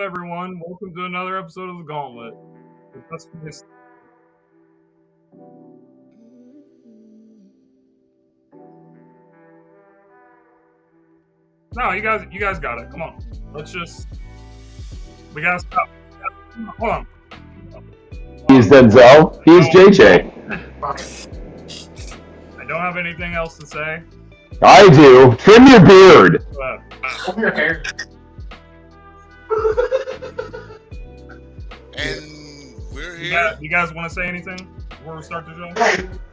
everyone? Welcome to another episode of the Gauntlet. No, you guys got it. Come on. We gotta stop. Hold on. He's Denzel. He's JJ. I don't have anything else to say. I do. Trim your beard. Comb your hair. And we're here. You guys want to say anything before we start the show?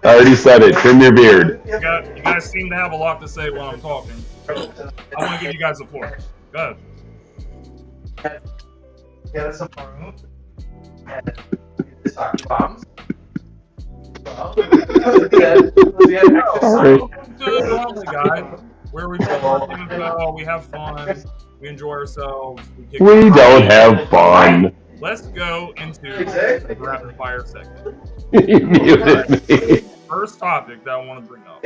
I already said it. Trim your beard. You guys seem to have a lot to say while I'm talking. So I want to give you guys the floor. Go ahead. Get us some room. And the soccer bombs. Well, let's get Welcome to the Gauntlet, guys, where we talk NFL, we have fun, we enjoy ourselves. We don't have fun. Let's go into the rapid fire segment. You muted me. First topic that I want to bring up.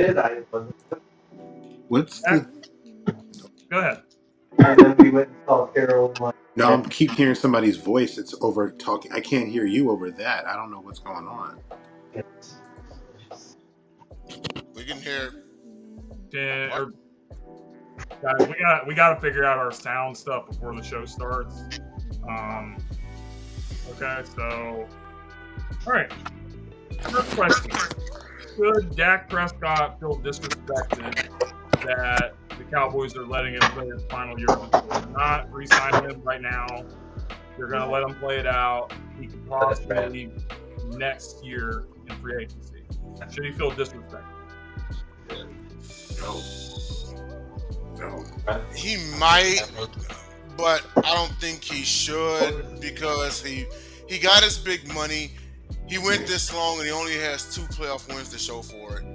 What's the? Go ahead. And then we went and saw Carol. No, I keep hearing somebody's voice. It's over talking. I can't hear you over that. I don't know what's going on. We can hear. Guys, we got to figure out our sound stuff before the show starts. Okay, so all right. First question: should Dak Prescott feel disrespected that the Cowboys are letting him play his final year of the tour? They're not re-signing him right now. They're going to let him play it out. He could possibly leave next year in free agency. Should he feel disrespected? No. He might, but I don't think he should because he got his big money. He went this long and he only has 2 playoff wins to show for it.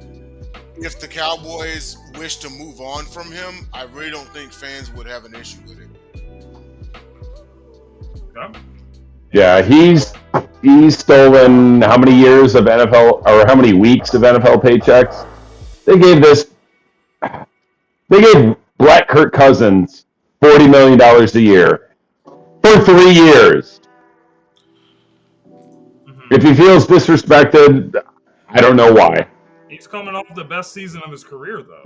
If the Cowboys wish to move on from him, I really don't think fans would have an issue with it. Okay. Yeah, he's stolen how many years of NFL or how many weeks of NFL paychecks? They gave Black Kirk Cousins $40 million a year for 3 years. Mm-hmm. If he feels disrespected, I don't know why. He's coming off the best season of his career, though.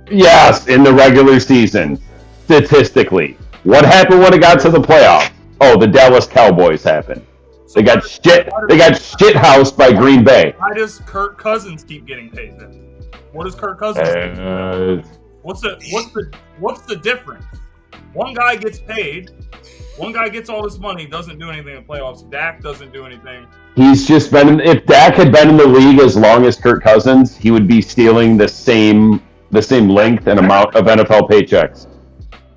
Yes, in the regular season, statistically. What happened when it got to the playoffs? Oh, the Dallas Cowboys happened. They got shit housed by Green Bay. Why does Kirk Cousins keep getting paid then? What does Kirk Cousins do? What's the difference? One guy gets paid. One guy gets all this money, doesn't do anything in playoffs. Dak doesn't do anything. He's just been. If Dak had been in the league as long as Kirk Cousins, he would be stealing the same length and amount of NFL paychecks.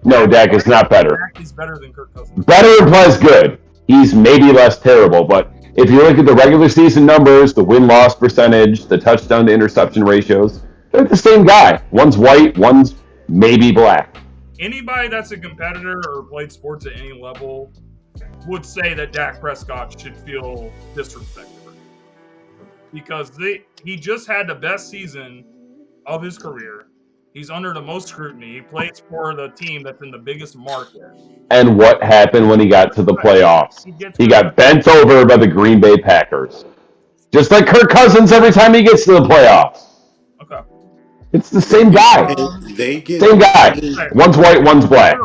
No, Dak is not better. Dak is better than Kirk Cousins. Better implies good. He's maybe less terrible, but if you look at the regular season numbers, the win-loss percentage, the touchdown to interception ratios, they're the same guy. One's white, one's maybe black. Anybody that's a competitor or played sports at any level would say that Dak Prescott should feel disrespected because he just had the best season of his career. He's under the most scrutiny. He plays for the team that's in the biggest market. And what happened when he got to the playoffs? He got bent over by the Green Bay Packers. Just like Kirk Cousins every time he gets to the playoffs. Okay. It's the same guy. Same guy. One's white, one's black.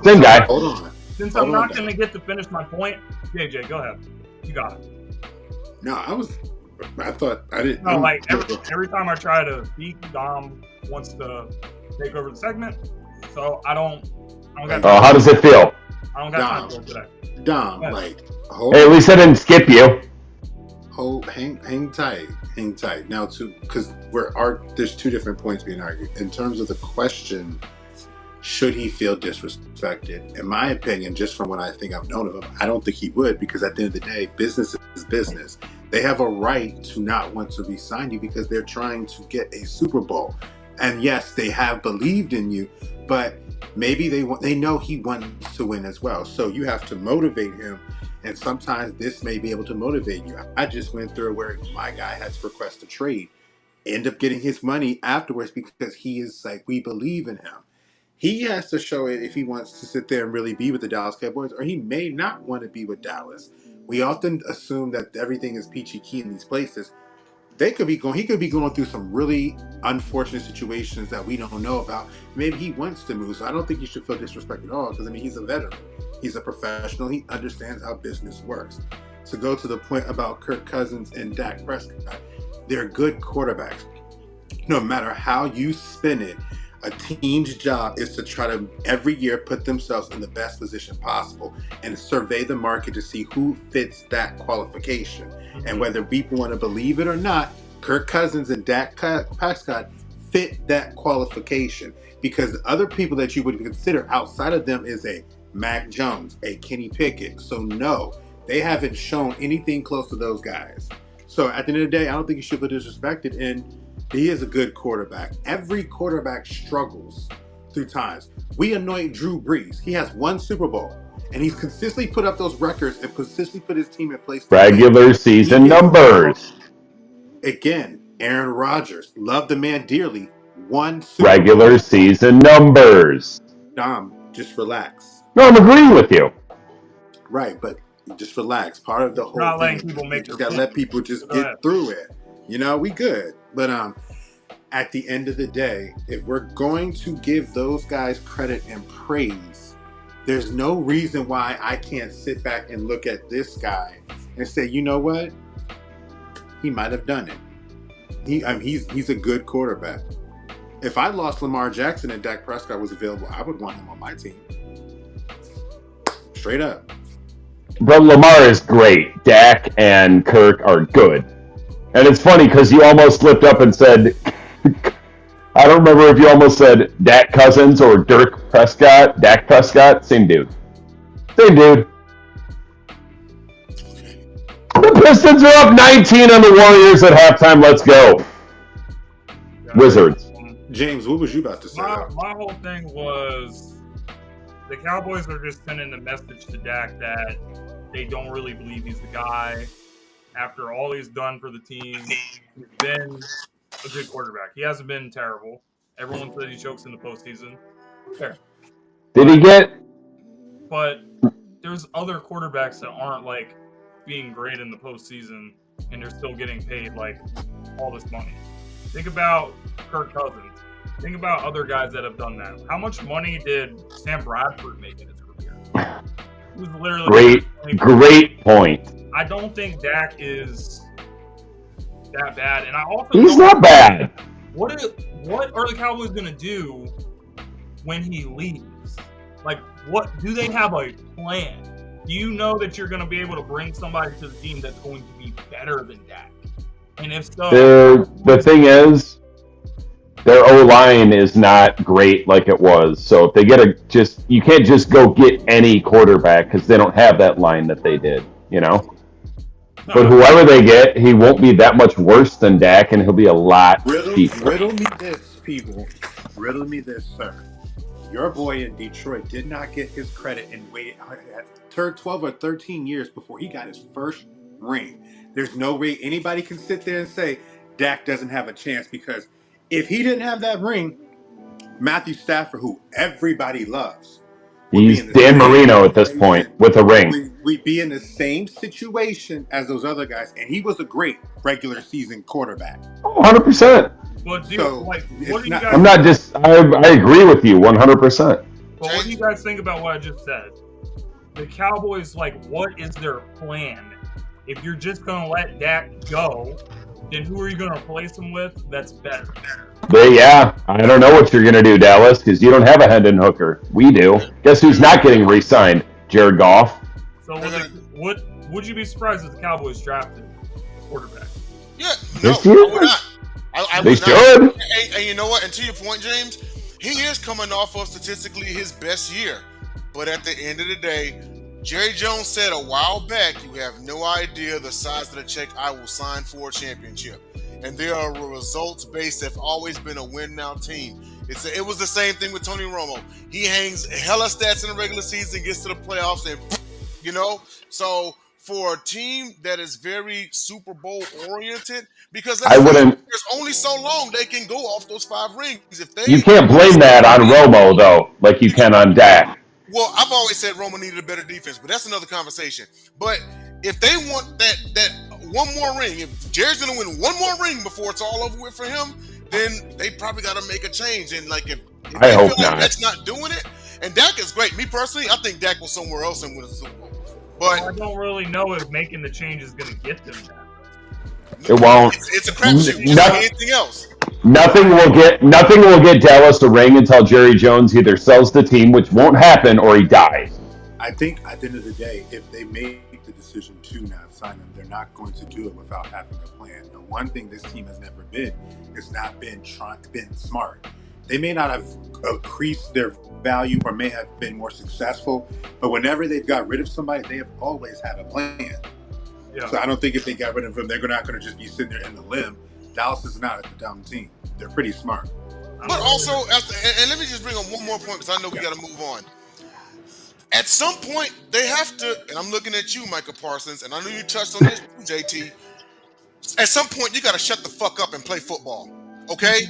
Same guy. Hold on. Since I'm not going to get to finish my point, JJ, go ahead. You got it. No, I thought I didn't. No, like every time I try to speak, Dom wants to take over the segment. So I don't got. Oh, how does it feel? I don't got time for it today. Dom, Yeah. like, Hey, at least I didn't skip you. Hang tight. Now, because there's 2 different points being argued in terms of the question. Should he feel disrespected? In my opinion, just from what I think I've known of him, I don't think he would, because at the end of the day, business is business. They have a right to not want to re-sign you because they're trying to get a Super Bowl. And yes, they have believed in you, but maybe they know he wants to win as well. So you have to motivate him, and sometimes this may be able to motivate you. I just went through where my guy had to request a trade, end up getting his money afterwards because he is like, we believe in him. He has to show it if he wants to sit there and really be with the Dallas Cowboys, or he may not want to be with Dallas. We often assume that everything is peachy keen in these places. He could be going through some really unfortunate situations that we don't know about. Maybe he wants to move, so I don't think he should feel disrespected at all. Because I mean, he's a veteran, he's a professional, he understands how business works. To go to the point about Kirk Cousins and Dak Prescott, they're good quarterbacks. No matter how you spin it, a team's job is to try to every year put themselves in the best position possible and survey the market to see who fits that qualification. And whether people want to believe it or not, Kirk Cousins and Dak Prescott fit that qualification, because the other people that you would consider outside of them is a Mac Jones, a Kenny Pickett. So no, they haven't shown anything close to those guys. So at the end of the day, I don't think you should feel disrespected, and he is a good quarterback. Every quarterback struggles through times. We anoint Drew Brees. He has one Super Bowl, and he's consistently put up those records and consistently put his team in place. Regular season numbers. Again, Aaron Rodgers. Love the man dearly. One Super Regular Bowl. season numbers. Dom, just relax. No, I'm agreeing with you. Right, but just relax. Part of the whole Not letting thing, people make you just their gotta point. let people just Go get ahead. through it. You know, we good. But at the end of the day, if we're going to give those guys credit and praise, there's no reason why I can't sit back and look at this guy and say, you know what? He might have done it. He's a good quarterback. If I lost Lamar Jackson and Dak Prescott was available, I would want him on my team. Straight up. But Lamar is great. Dak and Kirk are good. And it's funny because you almost slipped up and said, I don't remember if you almost said Dak Cousins or Dak Prescott. Same dude. Same dude. The Pistons are up 19 on the Warriors at halftime. Let's go. Wizards. James, what was you about to say? My whole thing was the Cowboys are just sending the message to Dak that they don't really believe he's the guy. After all he's done for the team, he's been a good quarterback. He hasn't been terrible. Everyone says he chokes in the postseason. Fair. Did he get? But there's other quarterbacks that aren't like being great in the postseason, and they're still getting paid like all this money. Think about Kirk Cousins. Think about other guys that have done that. How much money did Sam Bradford make in his career? He was literally Great point. I don't think Dak is that bad, and I also He's not bad. What are the Cowboys gonna do when he leaves? Like, what do they have a plan? Do you know that you're gonna be able to bring somebody to the team that's going to be better than Dak? And if so, The thing is, their O-line is not great like it was. So if they you can't just go get any quarterback because they don't have that line that they did, you know? But whoever they get, he won't be that much worse than Dak, and he'll be a lot cheaper. Riddle me this, people. Riddle me this, sir. Your boy in Detroit did not get his credit and waited 12 or 13 years before he got his first ring. There's no way anybody can sit there and say Dak doesn't have a chance, because if he didn't have that ring, Matthew Stafford, who everybody loves, He's Dan Marino at this point with a ring. We'd be in the same situation as those other guys, and he was a great regular season quarterback. 100%. But I agree with you 100%. But what do you guys think about what I just said? The Cowboys, what is their plan? If you're just going to let Dak go, then who are you going to replace him with that's better? I don't know what you're going to do, Dallas, because you don't have a Hendon Hooker. We do. Guess who's not getting re-signed? Jared Goff. So would you be surprised if the Cowboys drafted a quarterback? Yeah, no, this year? I would not. I they would should. Not. And you know what? And to your point, James, he is coming off of statistically his best year. But at the end of the day, Jerry Jones said a while back, you have no idea the size of the check I will sign for a championship. And they are results-based. They've always been a win-now team. It was the same thing with Tony Romo. He hangs hella stats in the regular season, gets to the playoffs, and, So for a team that is very Super Bowl oriented, because I wouldn't. there's only so long they can go off those 5 rings. If they You can't blame that on Romo though, like you can on Dak. Well, I've always said Romo needed a better defense, but that's another conversation. But if they want that one more ring, if Jared's gonna win one more ring before it's all over with for him, then they probably got to make a change. And like if I hope not. Dak's not doing it, and Dak is great. Me personally, I think Dak will somewhere else and win a Super Bowl. But I don't really know if making the change is going to get them that. It won't. It's a crapshoot, just like anything else. Nothing will get Dallas a ring until Jerry Jones either sells the team, which won't happen, or he dies. I think at the end of the day, if they make the decision to not sign him, they're not going to do it without having a plan. The one thing this team has never been is not been smart. They may not have increased their value or may have been more successful, but whenever they've got rid of somebody, they have always had a plan. Yeah. So I don't think if they got rid of him, they're not going to just be sitting there in the limb. Dallas is not a dumb team. They're pretty smart. But also, and let me just bring up one more point because I know we got to move on. At some point, they have to, and I'm looking at you, Micah Parsons, and I know you touched on this too, JT. At some point, you got to shut the fuck up and play football, okay?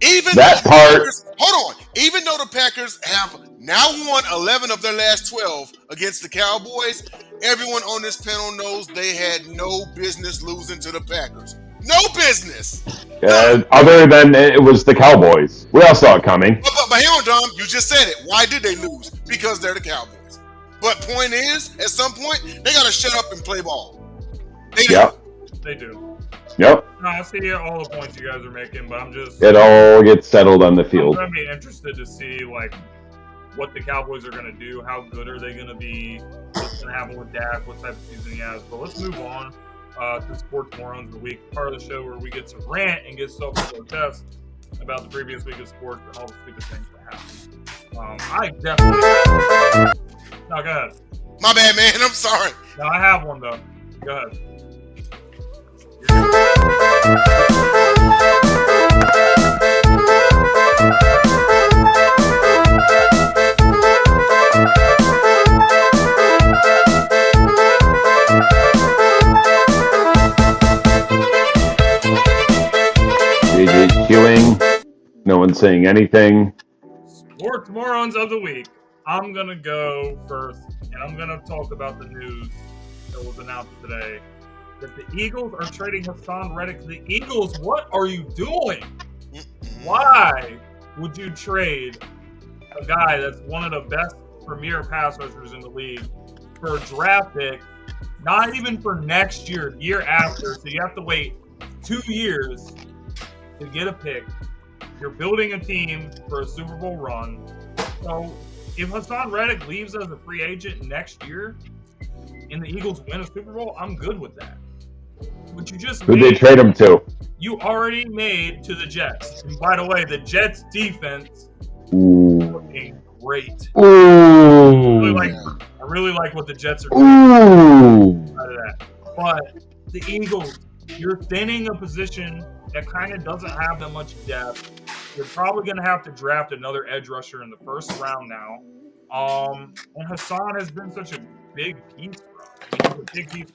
Even that part. Packers, hold on. Even though the Packers have now won 11 of their last 12 against the Cowboys, everyone on this panel knows they had no business losing to the Packers. No business. Other than it was the Cowboys. We all saw it coming. But here on Dom, you just said it. Why did they lose? Because they're the Cowboys. But point is, at some point, they got to shut up and play ball. They do. Yep. They do. Yep. No, I see all the points you guys are making, but I'm just... It all gets settled on the field. I'm going to be interested to see, like, what the Cowboys are going to do. How good are they going to be? What's going to happen with Dak? What type of season he has? But let's move on to Sports Morons of the Week, part of the show where we get to rant and get self-protest about the previous week of sports and all the stupid things that happened. I definitely... No, go ahead. My bad, man. I'm sorry. No, I have one, though. Go ahead. JJ's queuing. No one's saying anything. Sports Morons of the Week. I'm going to go first, and I'm going to talk about the news that was announced today. That the Eagles are trading Hassan Reddick to the Eagles. What are you doing? Why would you trade a guy that's one of the best premier pass rushers in the league for a draft pick, not even for next year, year after? So you have to wait 2 years to get a pick. You're building a team for a Super Bowl run. So if Hassan Reddick leaves as a free agent next year and the Eagles win a Super Bowl, I'm good with that. But you just Who'd they trade him to? You already made to the Jets. And by the way, the Jets defense Ooh. looking great. Ooh. I really like what the Jets are doing out of that. But the Eagles, you're thinning a position that kind of doesn't have that much depth. You're probably going to have to draft another edge rusher in the first round now. And Hassan has been such a big piece for us. I mean, he was a big piece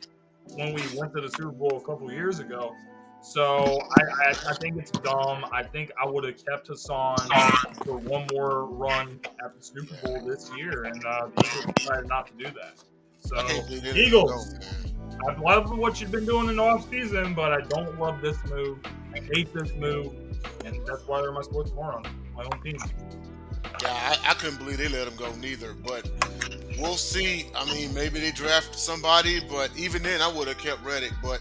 when we went to the Super Bowl a couple years ago. So I think it's dumb. I think I would have kept Hassan for one more run at the Super Bowl this year, and the Eagles decided not to do that. So, Eagles, I love what you've been doing in the offseason, but I don't love this move. I hate this move, and that's why they're my sports moron, my own team. Yeah, I couldn't believe they let him go neither, but we'll see. I mean, maybe they draft somebody, but even then, I would have kept Reddick. But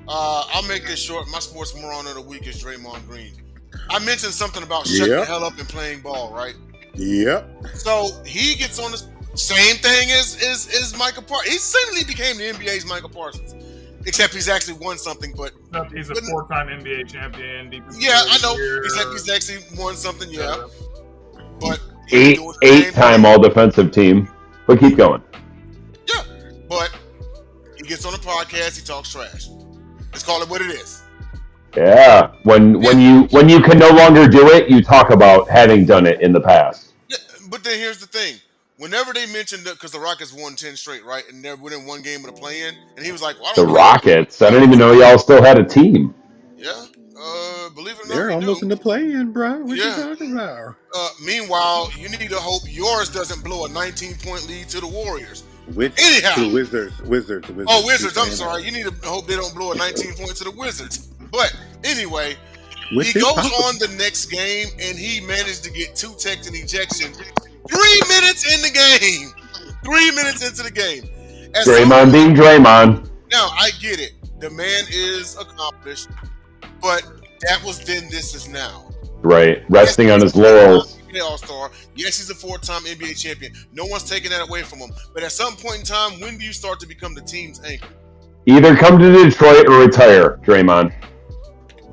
I'll make this short. My sports moron of the week is Draymond Green. I mentioned something about shutting the hell up and playing ball, right? Yep. So he gets on the same thing as Micah Parsons. He suddenly became the NBA's Micah Parsons, except he's actually won something. But he's a four-time NBA champion. Yeah, I know. He's actually won something. Yeah. But eight-time all-defensive team. But keep going. Yeah, but he gets on the podcast. He talks trash. Let's call it what it is. Yeah, when you can no longer do it, you talk about having done it in the past. Yeah, but then here's the thing: whenever they mentioned that, because the Rockets won 10 straight, right, and they're within one game of the play-in, and he was like, "Well, I The don't blame him." Rockets. I didn't even know y'all still had a team. Yeah, believe it or not, They're we almost do. in the play-in, bro. What you Yeah. talking about? Meanwhile, you need to hope yours doesn't blow a 19-point lead to the Warriors. Which Anyhow. to the Wizards. Oh, Wizards. I'm Keep saying sorry. that. You need to hope they don't blow a 19 point to the Wizards. But anyway, Which he is goes possible. on the next game and he managed to get 2 techs and ejection 3 minutes in the game. 3 minutes into the game. At some Draymond being Draymond. Now, I get it. The man is accomplished, but that was then, this is now. Right. Resting on his laurels. All-star. Yes, he's a 4-time NBA champion. No one's taking that away from him. But at some point in time, when do you start to become the team's anchor? Either come to Detroit or retire, Draymond.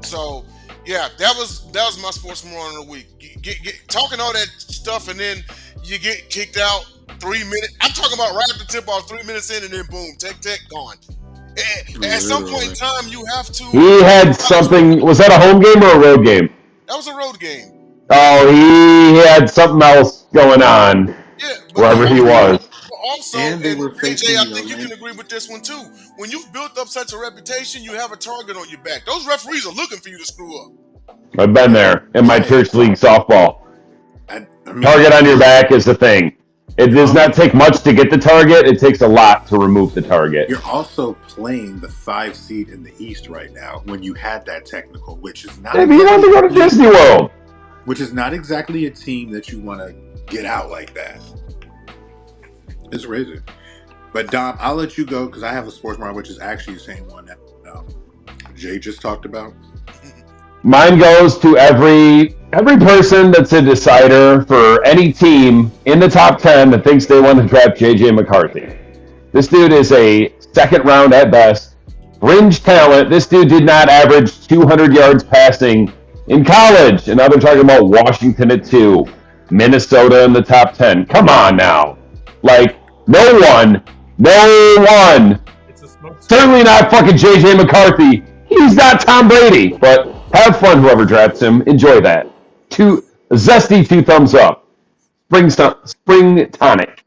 So, yeah, that was my sports moron of the week. Get talking all that stuff, and then you get kicked out 3 minutes. I'm talking about right at the tip off, 3 minutes in, and then boom, tech, gone. At some point in time, you have to. He had something. Was that a home game or a road game? That was a road game. Oh, he had something else going on. Yeah, wherever he was. Also, And they were AJ, facing I the think you can agree with this one too. When you've built up such a reputation, you have a target on your back. Those referees are looking for you to screw up. I've been there in my church league softball. I mean, Target on your back is the thing. It does not take much to get the target. It takes a lot to remove the target. You're also playing the 5 seed in the East right now when you had that technical, which is not. Maybe you want to go to Disney World. Which is not exactly a team that you want to get out like that. It's crazy. But Dom, I'll let you go because I have a sports mark, which is actually the same one that Jay just talked about. Mine goes to every person that's a decider for any team in the top 10 that thinks they want to draft J.J. McCarthy. This dude is a second round at best. Fringe talent. This dude did not average 200 yards passing in college. And now they're talking about Washington at 2. Minnesota in the top 10. Come on now. Like, no one. It's a smoke. Certainly not fucking J.J. McCarthy. He's not Tom Brady. But have fun, whoever drafts him. Enjoy that. Zesty 2 thumbs up. Spring tonic.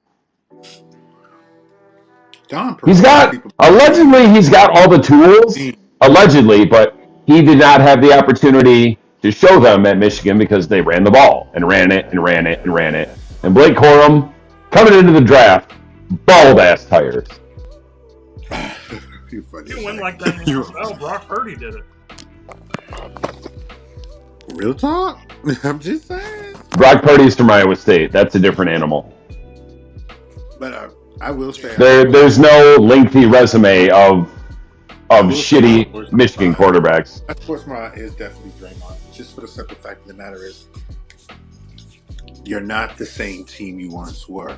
Dom, He's got all the tools. Allegedly, but he did not have the opportunity to show them at Michigan because they ran the ball and ran it. And Blake Corum, coming into the draft, bald ass tires. You win like that in the NFL. Brock Purdy did it. Real talk? I'm just saying. Brock Purdy's from Iowa State. That's a different animal. But I will say there's no lengthy resume of shitty Michigan quarterbacks. My sports mark is definitely Draymond. Just for the simple fact of the matter is, you're not the same team you once were.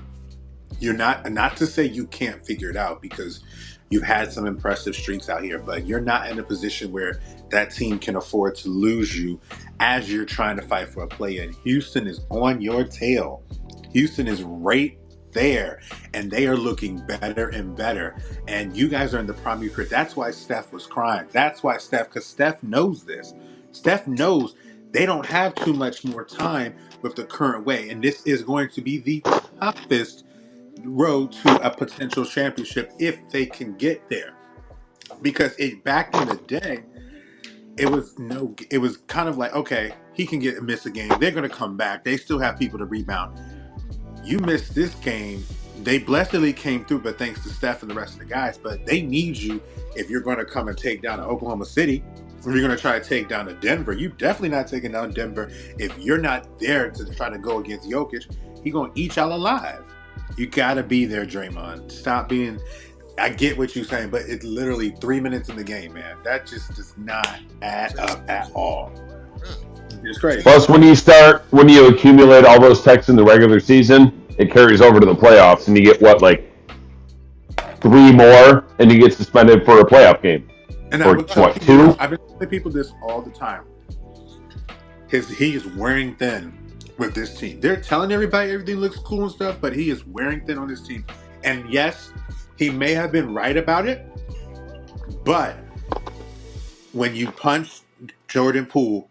You're not to say you can't figure it out because you've had some impressive streaks out here, but you're not in a position where that team can afford to lose you as you're trying to fight for a play-in. Houston is on your tail. Houston is right there, and they are looking better and better. And you guys are in the prime of your career. That's why Steph was crying. Because Steph knows this. Steph knows they don't have too much more time with the current way, and this is going to be the toughest road to a potential championship if they can get there. Because back in the day, it was kind of like, okay, he can miss a game. They're going to come back. They still have people to rebound. You missed this game. They blessedly came through, but thanks to Steph and the rest of the guys. But they need you if you're going to come and take down Oklahoma City. If you're going to try to take down Denver, you're definitely not taking down Denver if you're not there to try to go against Jokic. He's going to eat y'all alive. You got to be there, Draymond. Stop being... I get what you're saying, but it's literally 3 minutes in the game, man. That just does not add up at all. It's crazy. Plus, when you accumulate all those texts in the regular season, it carries over to the playoffs, and you get like 3 more, and you get suspended for a playoff game. And or what, 2? I've been telling people this all the time. He is wearing thin with this team. They're telling everybody everything looks cool and stuff, but he is wearing thin on this team. And yes, he may have been right about it, but when you punch Jordan Poole,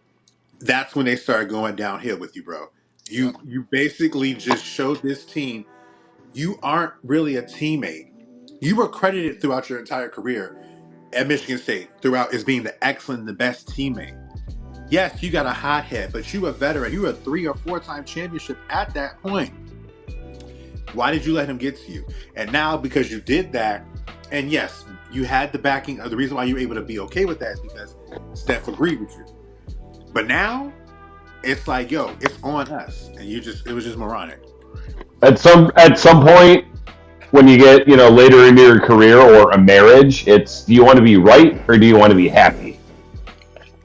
that's when they start going downhill with you, bro. You basically just showed this team you aren't really a teammate. You were credited throughout your entire career at Michigan State throughout as being the excellent, the best teammate. Yes, you got a hothead, but you a veteran. You were a 3 or 4 time championship at that point. Why did you let him get to you? And now, because you did that, and yes, you had the backing. The reason why you were able to be okay with that is because Steph agreed with you. But now, it's like, yo, it's on us, and it was just moronic. At some point, when you get later into your career or a marriage, it's, do you want to be right or do you want to be happy?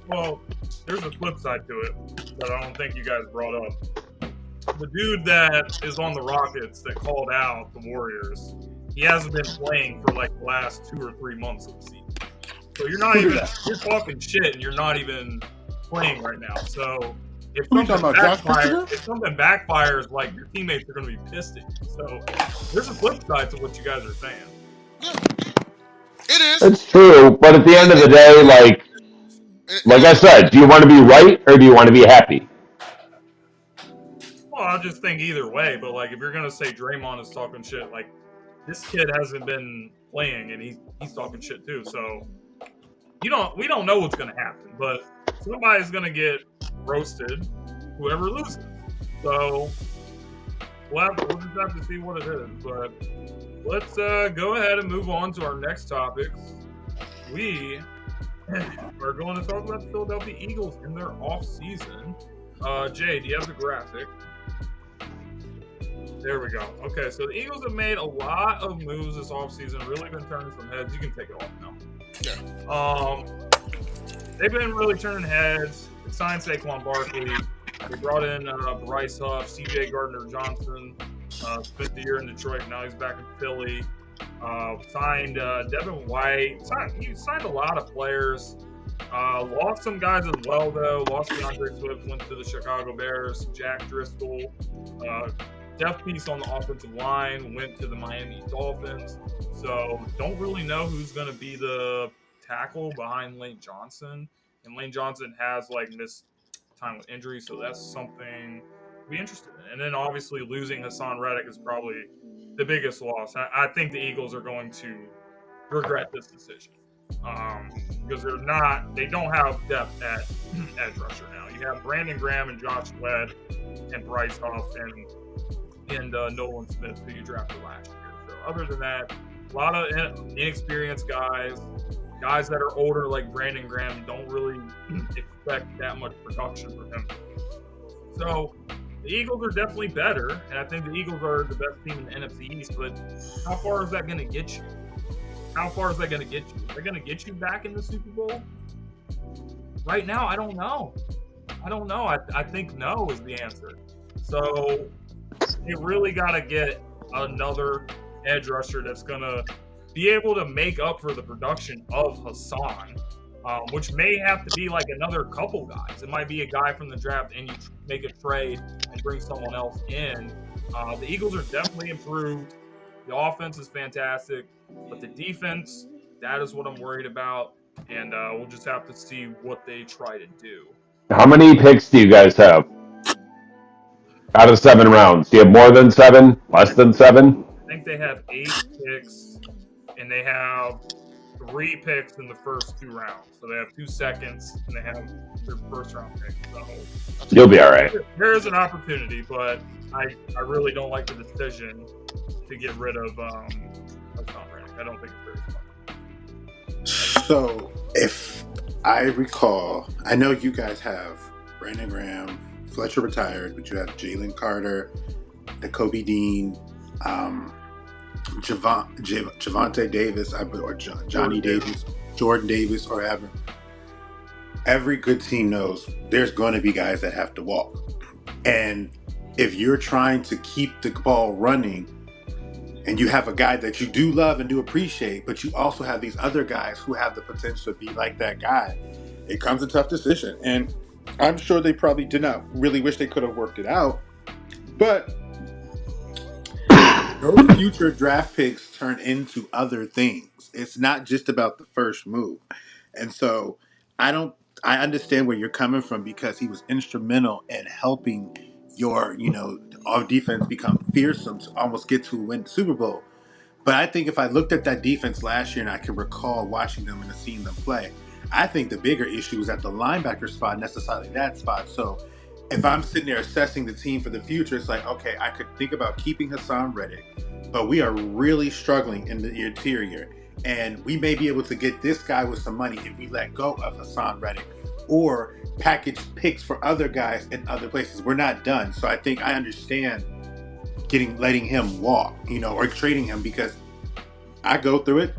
Well, there's a flip side to it that I don't think you guys brought up. The dude that is on the Rockets that called out the Warriors, he hasn't been playing for like the last 2 or 3 months of the season. So you're talking shit and you're not even playing right now. So if something backfires, like, your teammates are going to be pissed at you. So there's a flip side to what you guys are saying. Yeah, it is. It's true, but at the end of the day, like I said, do you want to be right or do you want to be happy? Well, I just think either way, but like, if you're gonna say Draymond is talking shit, like, this kid hasn't been playing and he's talking shit too. So we don't know what's gonna happen, but somebody's gonna get roasted, whoever loses. So we'll just have to see what it is. But let's go ahead and move on to our next topics. We are going to talk about the Philadelphia Eagles in their off season. Jay, do you have the graphic? There we go. Okay, so the Eagles have made a lot of moves this offseason, really been turning some heads. You can take it off now. Yeah. They've been really turning heads. They signed Saquon Barkley. They brought in Bryce Huff, CJ Gardner-Johnson, spent the year in Detroit. Now he's back in Philly. Signed Devin White. He signed a lot of players. Lost some guys as well, though. Lost DeAndre Swift, went to the Chicago Bears. Jack Driscoll, depth piece on the offensive line, went to the Miami Dolphins. So don't really know who's going to be the tackle behind Lane Johnson. And Lane Johnson has missed time with injury, so that's something to be interested in. And then obviously losing Hassan Reddick is probably the biggest loss. I think the Eagles are going to regret this decision. Because they don't have depth at edge rusher now. You have Brandon Graham and Josh Sweat and Bryce Huff and Nolan Smith, who you drafted last year. So other than that, a lot of inexperienced guys that are older like Brandon Graham, don't really expect that much production from him. So the Eagles are definitely better, and I think the Eagles are the best team in the NFC East, but how far is that going to get you? How far is that going to get you? They're going to get you back in the Super Bowl? Right now, I don't know. I think no is the answer. So you really got to get another edge rusher that's going to be able to make up for the production of Hassan, which may have to be another couple guys. It might be a guy from the draft and you make a trade and bring someone else in. The Eagles are definitely improved. The offense is fantastic, but the defense, that is what I'm worried about, and we'll just have to see what they try to do. How many picks do you guys have out of 7 rounds? Do you have more than 7? Less than 7? I think they have 8 picks, and they have 3 picks in the first 2 rounds. So they have 2 seconds, and they have their first round pick. So you'll be all right. There is an opportunity, but I really don't like the decision to get rid of Hassan Reddick. I don't think it's very smart. So, if I recall, I know you guys have Brandon Graham, Fletcher retired, but you have Jalen Carter, Nakobe Dean, Javante Davis, or Johnny Davis, Jordan Davis, or ever. Every good team knows there's going to be guys that have to walk. And if you're trying to keep the ball running, and you have a guy that you do love and do appreciate, but you also have these other guys who have the potential to be like that guy, it comes a tough decision. And I'm sure they probably did not really wish they could have worked it out. But those future draft picks turn into other things. It's not just about the first move. And so I understand where you're coming from, because he was instrumental in helping your, our defense become fearsome to almost get to win the Super Bowl. But I think if I looked at that defense last year and I can recall watching them and seeing them play, I think the bigger issue was at the linebacker spot, necessarily that spot. So if I'm sitting there assessing the team for the future, it's like, okay, I could think about keeping Hassan Reddick, but we are really struggling in the interior. And we may be able to get this guy with some money if we let go of Hassan Reddick or package picks for other guys in other places. We're not done. So I think I understand letting him walk, or trading him, because I go through it.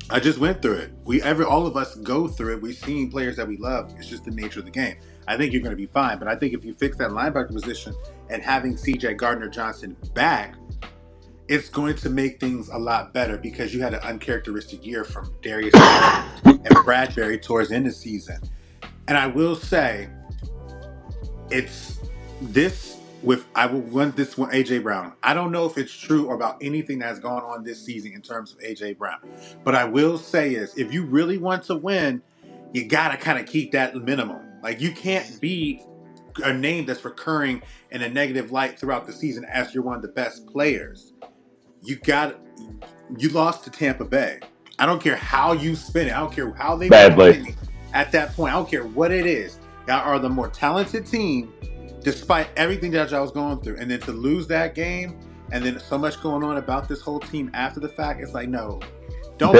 I just went through it. All of us go through it. We've seen players that we love. It's just the nature of the game. I think you're going to be fine. But I think if you fix that linebacker position and having CJ Gardner-Johnson back, it's going to make things a lot better, because you had an uncharacteristic year from Darius and Bradbury towards the end of the season. And I will say, I will run this one, AJ Brown. I don't know if it's true about anything that's gone on this season in terms of AJ Brown. But I will say is, if you really want to win, you got to kind of keep that minimum. Like, you can't be a name that's recurring in a negative light throughout the season as you're one of the best players. You lost to Tampa Bay. I don't care how you spin it. I don't care how they badly at that point. I don't care what it is. Y'all are the more talented team, despite everything that y'all was going through. And then to lose that game, and then so much going on about this whole team after the fact, it's like, no, don't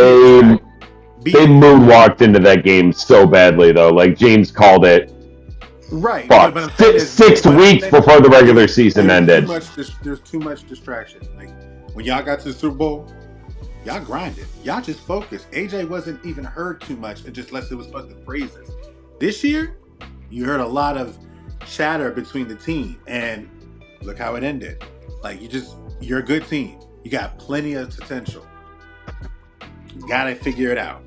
they moonwalked into that game so badly, though. Like, James called it. Right. But 6 weeks before the regular season ended. There's too much distraction. Like, when y'all got to the Super Bowl, y'all grinded. Y'all just focused. AJ wasn't even heard too much, just unless it was supposed to praises. This year, you heard a lot of chatter between the team, and look how it ended. Like, you're a good team. You got plenty of potential. You gotta figure it out.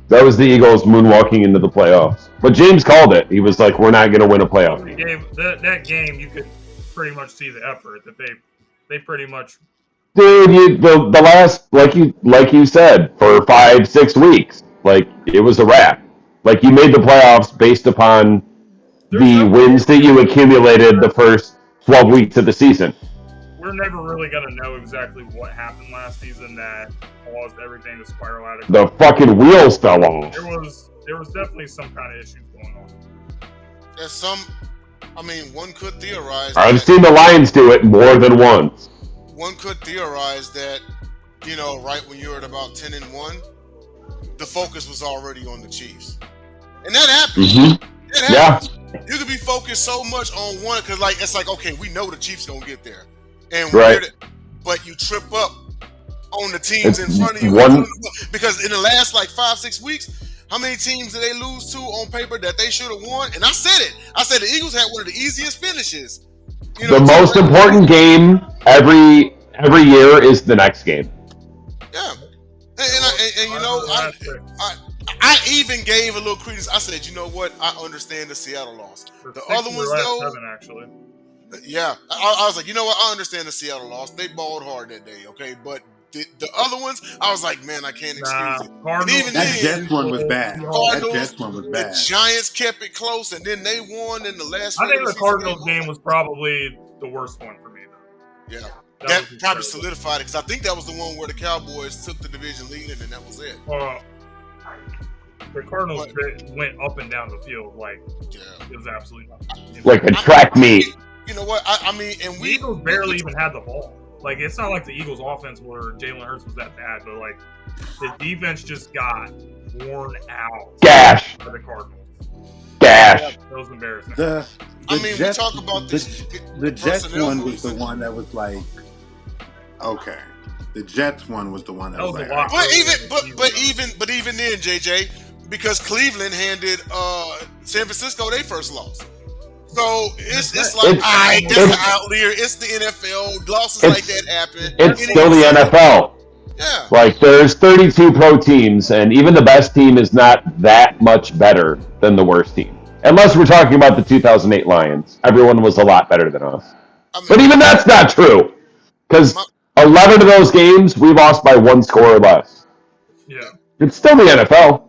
That was the Eagles moonwalking into the playoffs. But James called it. He was like, we're not going to win a playoff game. That game, you could pretty much see the effort that they pretty much... Dude, the last, like you said, for 5-6 weeks, like, it was a wrap. Like, you made the playoffs based upon the wins that you accumulated the first 12 weeks of the season. We're never really going to know exactly what happened last season that caused everything to spiral out of the fucking wheels fell off. There was definitely some kind of issues going on. There's one could theorize. I've seen the Lions do it more than once. One could theorize that, right when you're at about 10-1, the focus was already on the Chiefs, and that happens. Mm-hmm. It happens. Yeah. You could be focused so much on one, because it's like, okay, we know the Chiefs gonna get there, and but you trip up on the teams in front of you. Because in the last 5-6 weeks, how many teams did they lose to on paper that they should have won? And I said it. I said the Eagles had one of the easiest finishes. The most important game every year is the next game. Yeah, I even gave a little credence. I said, you know what? I understand the Seattle loss. The other ones, though, actually. Yeah, I was like, you know what? I understand the Seattle loss. They balled hard that day, okay? But the other ones, I was like, man, I can't excuse it. And even that Jets one was bad. Cardinals, that Jets one was bad. The Giants kept it close, and then they won in the last. I think the Cardinals game was probably the worst one for me, though. Yeah, that probably solidified it, because I think that was the one where the Cowboys took the division lead, and then that was it. The Cardinals went up and down the field it was absolutely nothing. Like a track meet. You know what? And the Eagles barely even had the ball. Like, it's not like the Eagles' offense where Jalen Hurts was that bad, but the defense just got worn out. Gash. By the Cardinals. Gash. That was embarrassing. We talk about this. The Jets one was the one that was like, okay. The Jets one was the one that was like, but even then, JJ, because Cleveland handed San Francisco their first loss. So it's that's an outlier. It's the NFL. Losses like that happen. It's still the NFL. Yeah. Like, there's 32 pro teams, and even the best team is not that much better than the worst team. Unless we're talking about the 2008 Lions. Everyone was a lot better than us. But even that's not true. Because 11 of those games, we lost by one score or less. Yeah. It's still the NFL.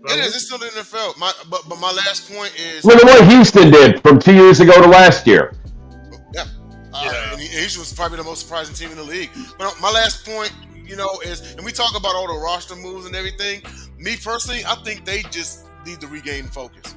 It is. It's still the NFL. But my last point is... Look at what Houston did from 2 years ago to last year. Yeah. And the Eagles was probably the most surprising team in the league. But my last point, is, and we talk about all the roster moves and everything. Me personally, I think they just need to regain focus.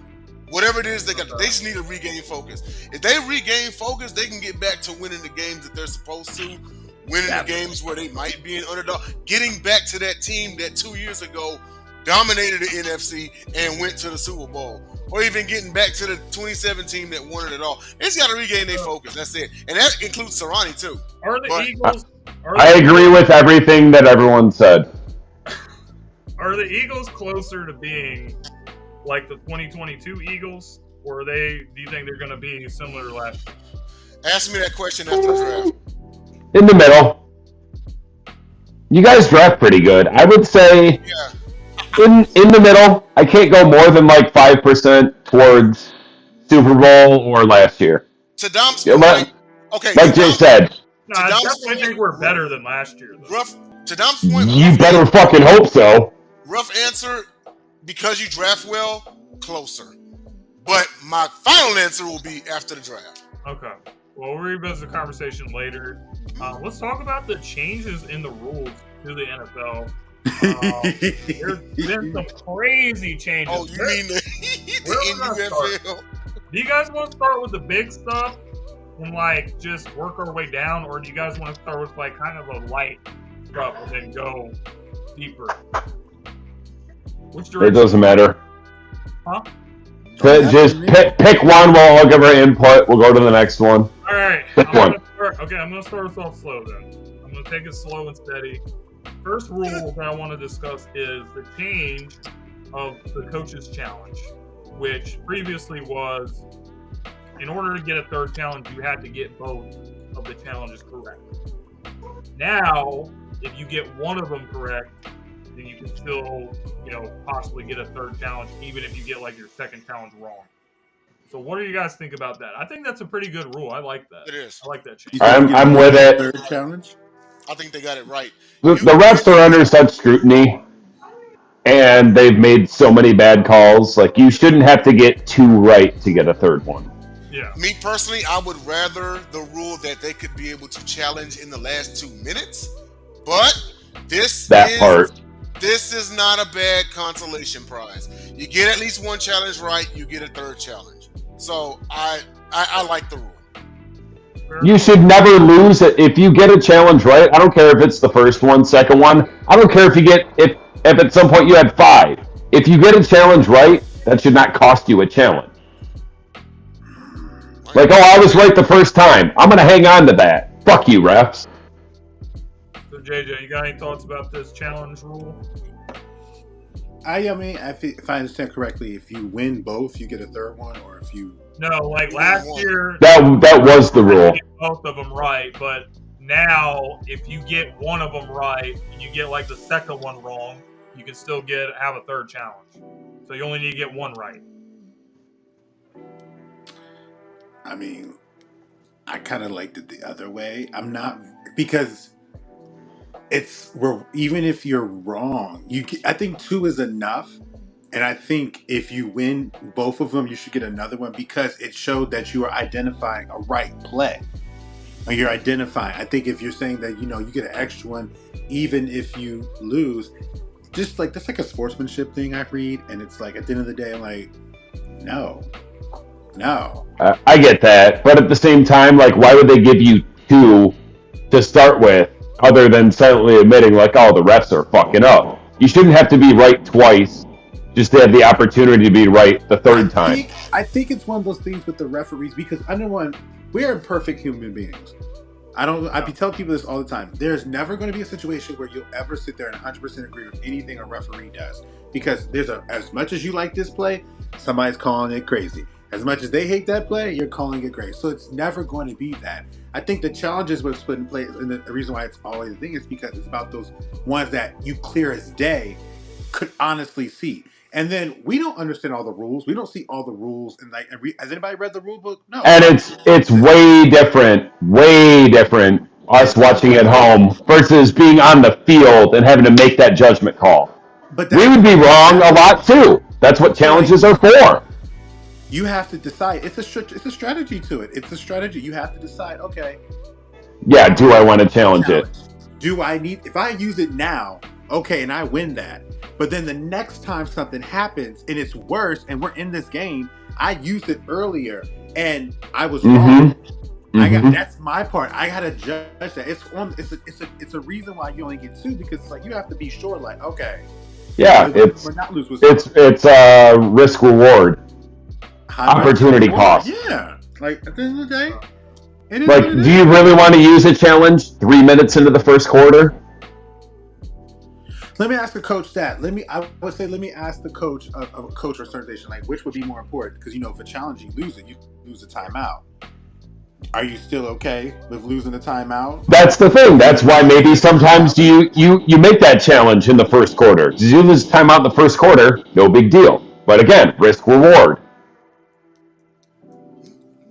Whatever it is, they just need to regain focus. If they regain focus, they can get back to winning the games that they're supposed to, winning the games where they might be an underdog, getting back to that team that 2 years ago dominated the NFC and went to the Super Bowl, or even getting back to the 2017 that won it all. They just got to regain their focus. That's it, and that includes Sirianni too. Are the Eagles? I agree with everything that everyone said. Are the Eagles closer to being like the 2022 Eagles, or do you think they're going to be similar to last year? Ask me that question after the draft. In the middle. You guys draft pretty good. I would say in the middle. I can't go more than like 5% towards Super Bowl or last year. To Dom's point, okay. Like Jay said. No, I definitely think we're better than last year. To Dom's point, you better fucking hope so. Rough answer, because you draft well, closer. But my final answer will be after the draft. Okay. Well, we'll revisit the conversation later. Let's talk about the changes in the rules to the NFL. There's been some crazy changes. Oh, you mean the NFL? Do you guys want to start with the big stuff and like just work our way down, or do you guys want to start with like kind of a light stuff and then go deeper? Which direction? It doesn't matter. Huh? Just pick one. We'll all give our input. We'll go to the next one. All right. Pick one. I'm going to start us off slow then. I'm going to take it slow and steady. First rule that I want to discuss is the change of the coach's challenge, which previously was, in order to get a third challenge, you had to get both of the challenges correct. Now, if you get one of them correct, then you can still, possibly get a third challenge, even if you get like your second challenge wrong. So what do you guys think about that? I think that's a pretty good rule. I like that. It is. I like that change. I'm with it. Third challenge? I think they got it right. The refs are under such scrutiny, and they've made so many bad calls. Like, you shouldn't have to get two right to get a third one. Yeah. Me personally, I would rather the rule that they could be able to challenge in the last 2 minutes. But this is not a bad consolation prize. You get at least one challenge right, you get a third challenge. So I like the rule. You should never lose it. If you get a challenge right, I don't care if it's the first one, second one. I don't care if at some point you had 5. If you get a challenge right, that should not cost you a challenge. Like, I was right the first time. I'm going to hang on to that. Fuck you, refs. So, JJ, you got any thoughts about this challenge rule? I mean, if I understand correctly, if you win both, you get a third one, or if you... No, like last year... That was the rule. Both of them right, but now, if you get one of them right, and you get like the second one wrong, you can still have a third challenge. So you only need to get one right. I mean, I kind of liked it the other way. I'm not, because even if you're wrong, I think 2 is enough. And I think if you win both of them, you should get another one, because it showed that you are identifying a right play. Or you're identifying. I think if you're saying that, you get an extra one, even if you lose, just like, that's like a sportsmanship thing I read. And it's like, at the end of the day, I'm like, no. I get that. But at the same time, like, why would they give you 2 to start with, other than silently admitting, like, oh, the refs are fucking up? You shouldn't have to be right twice just to have the opportunity to be right the third time. I think it's one of those things with the referees, because we are imperfect human beings. I be telling people this all the time. There's never going to be a situation where you'll ever sit there and 100% agree with anything a referee does, because as much as you like this play, somebody's calling it crazy. As much as they hate that play, you're calling it great. So it's never going to be that. I think the challenges was put in place, and the reason why it's always a thing is because it's about those ones that you clear as day could honestly see. And then we don't understand all the rules. We don't see all the rules. And has anybody read the rule book? No. And it's way different us watching at home versus being on the field and having to make that judgment call. But we would be wrong a lot too. That's what challenges are for. You have to decide. It's a strategy to it. It's a strategy. You have to decide. Okay, Yeah, do I want to challenge it? do I need, if I use it now, okay, and I win that. But then the next time something happens and it's worse and we're in this game, I used it earlier and I was wrong. That's my part. I gotta judge that. It's a reason why you only get two, because it's like you have to be sure, like, okay. Yeah, we're not losing. it's risk reward, opportunity cost. Yeah. Like at the end of the day, it is Like, what it do is. you really want to use a challenge 3 minutes into the first quarter? Let me ask the coach that. Let me ask the coach of a coach or organization, like, which would be more important? Because if a challenge you lose it, you lose a timeout. Are you still okay with losing the timeout? That's the thing. That's why maybe sometimes you make that challenge in the first quarter. Did you lose timeout in the first quarter? No big deal. But again, risk reward.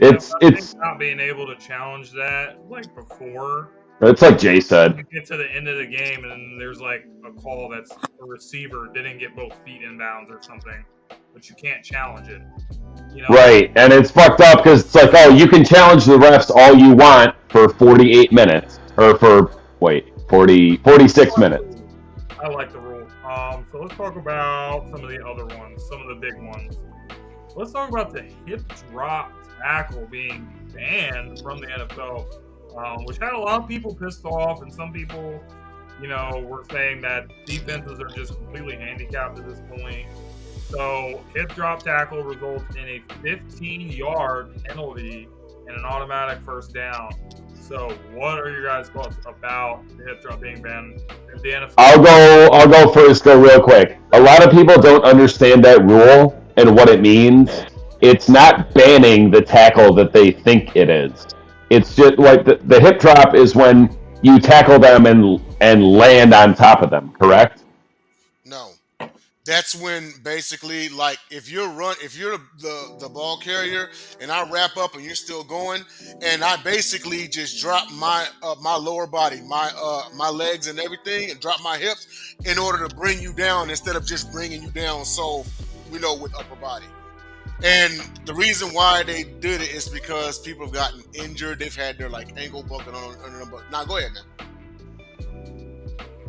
It's not being able to challenge that like before. It's like Jay said. You get to the end of the game and there's like a call that's a receiver didn't get both feet in bounds or something, but you can't challenge it. Right, and it's fucked up because it's like, oh, you can challenge the refs all you want for 48 minutes, or for 46 minutes. I like the rule. So let's talk about some of the other ones, some of the big ones. Let's talk about the hip drop tackle being banned from the NFL, which had a lot of people pissed off, and some people, were saying that defenses are just completely handicapped at this point. So, hip drop tackle results in a 15-yard penalty and an automatic first down. So, what are your guys' thoughts about the hip drop being banned in the NFL? I'll go first, real quick. A lot of people don't understand that rule and what it means. It's not banning the tackle that they think it is. It's just like the hip drop is when you tackle them and land on top of them, correct? No. That's when basically, like, if you're the ball carrier and I wrap up and you're still going, and I basically just drop my lower body, my legs and everything, and drop my hips in order to bring you down instead of just bringing you down. So with upper body. And the reason why they did it is because people have gotten injured. They've had their ankle buckled on them. But now go ahead now.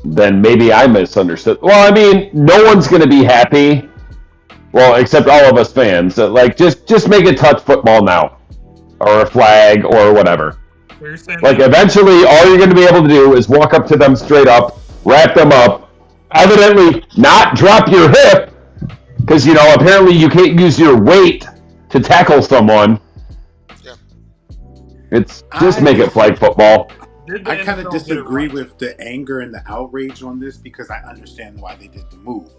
Then maybe I misunderstood. Well, I mean, no one's going to be happy. Well, except all of us fans. That, just make it touch football now, or a flag, or whatever. So you're saying eventually, all you're going to be able to do is walk up to them straight up, wrap them up, evidently not drop your hip, because apparently you can't use your weight to tackle someone. Yeah. It's just make it flag football. I kind of disagree with the anger and the outrage on this, because I understand why they did the move.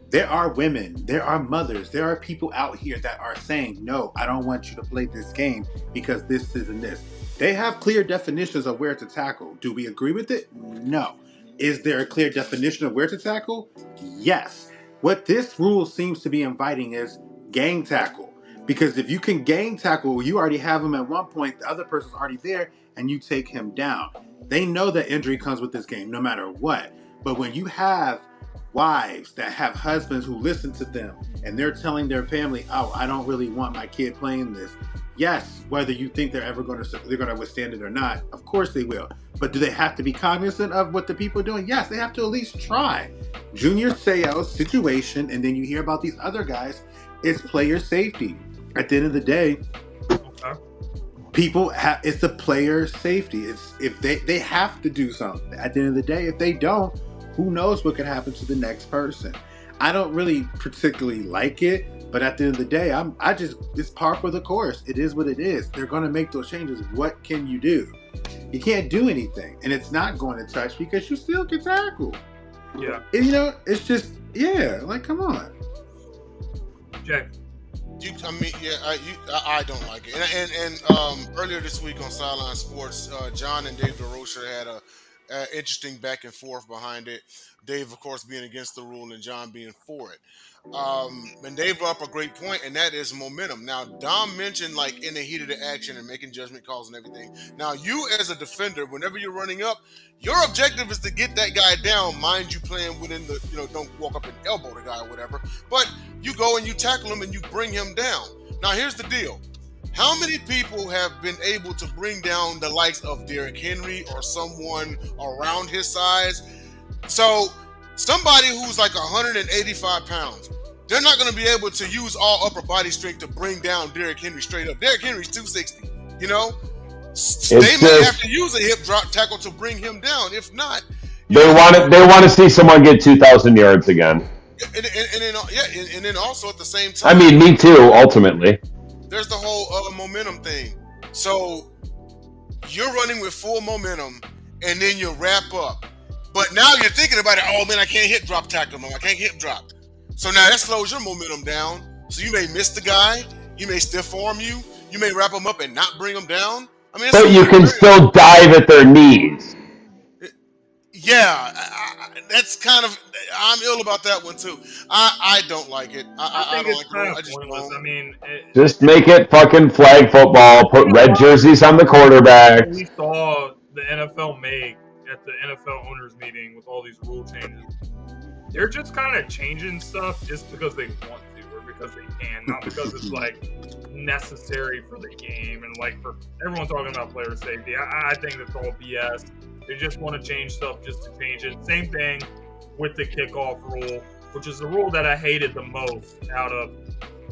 There are women, there are mothers, there are people out here that are saying, no, I don't want you to play this game because this and this. They have clear definitions of where to tackle. Do we agree with it? No. Is there a clear definition of where to tackle? Yes. What this rule seems to be inviting is gang tackle. Because if you can gang tackle, you already have him at one point, the other person's already there, and you take him down. They know that injury comes with this game, no matter what. But when you have wives that have husbands who listen to them, and they're telling their family, oh, I don't really want my kid playing this. Yes, whether you think they're going to withstand it or not, of course they will. But do they have to be cognizant of what the people are doing? Yes, they have to at least try. Junior Seau's situation, and then you hear about these other guys, it's player safety. At the end of the day, it's the player safety. It's if they have to do something. At the end of the day, if they don't, who knows what could happen to the next person. I don't really particularly like it, but at the end of the day, it's par for the course. It is what it is. They're going to make those changes. What can you do? You can't do anything, and it's not going to touch because you still can tackle. Yeah. And, it's just, come on. Jay. I don't like it. And earlier this week on Sideline Sports, John and Dave DeRocher had interesting back and forth behind it. Dave, of course, being against the rule and John being for it. And Dave brought up a great point, and that is momentum. Now, Dom mentioned like in the heat of the action and making judgment calls and everything. Now, you as a defender, whenever you're running up, your objective is to get that guy down. Mind you, playing within the, don't walk up and elbow the guy or whatever. But you go and you tackle him and you bring him down. Now, here's the deal. How many people have been able to bring down the likes of Derrick Henry or someone around his size? So somebody who's like 185 pounds, they're not going to be able to use all upper body strength to bring down Derrick Henry straight up. Derrick Henry's 260, They may have to use a hip drop tackle to bring him down. If not, they want to see someone get 2,000 yards again. And then also at the same time, I mean, me too. Ultimately, there's the whole momentum thing. So you're running with full momentum, and then you wrap up. But now you're thinking about it. Oh man, I can't hip drop tackle him. I can't hip drop. So now that slows your momentum down. So you may miss the guy. You may stiff arm you. You may wrap him up and not bring him down. I mean, but you can still dive at their knees. Yeah, that's kind of. I'm ill about that one too. I don't like it. I don't like it. I just pointless. I mean, just make it fucking flag football. Put red jerseys on the quarterbacks. We saw the NFL make at the NFL owners meeting with all these rule changes. They're just kind of changing stuff just because they want to or because they can, not because it's like necessary for the game and like for everyone talking about player safety. I think that's all BS. They just want to change stuff just to change it. Same thing with the kickoff rule, which is the rule that I hated the most out of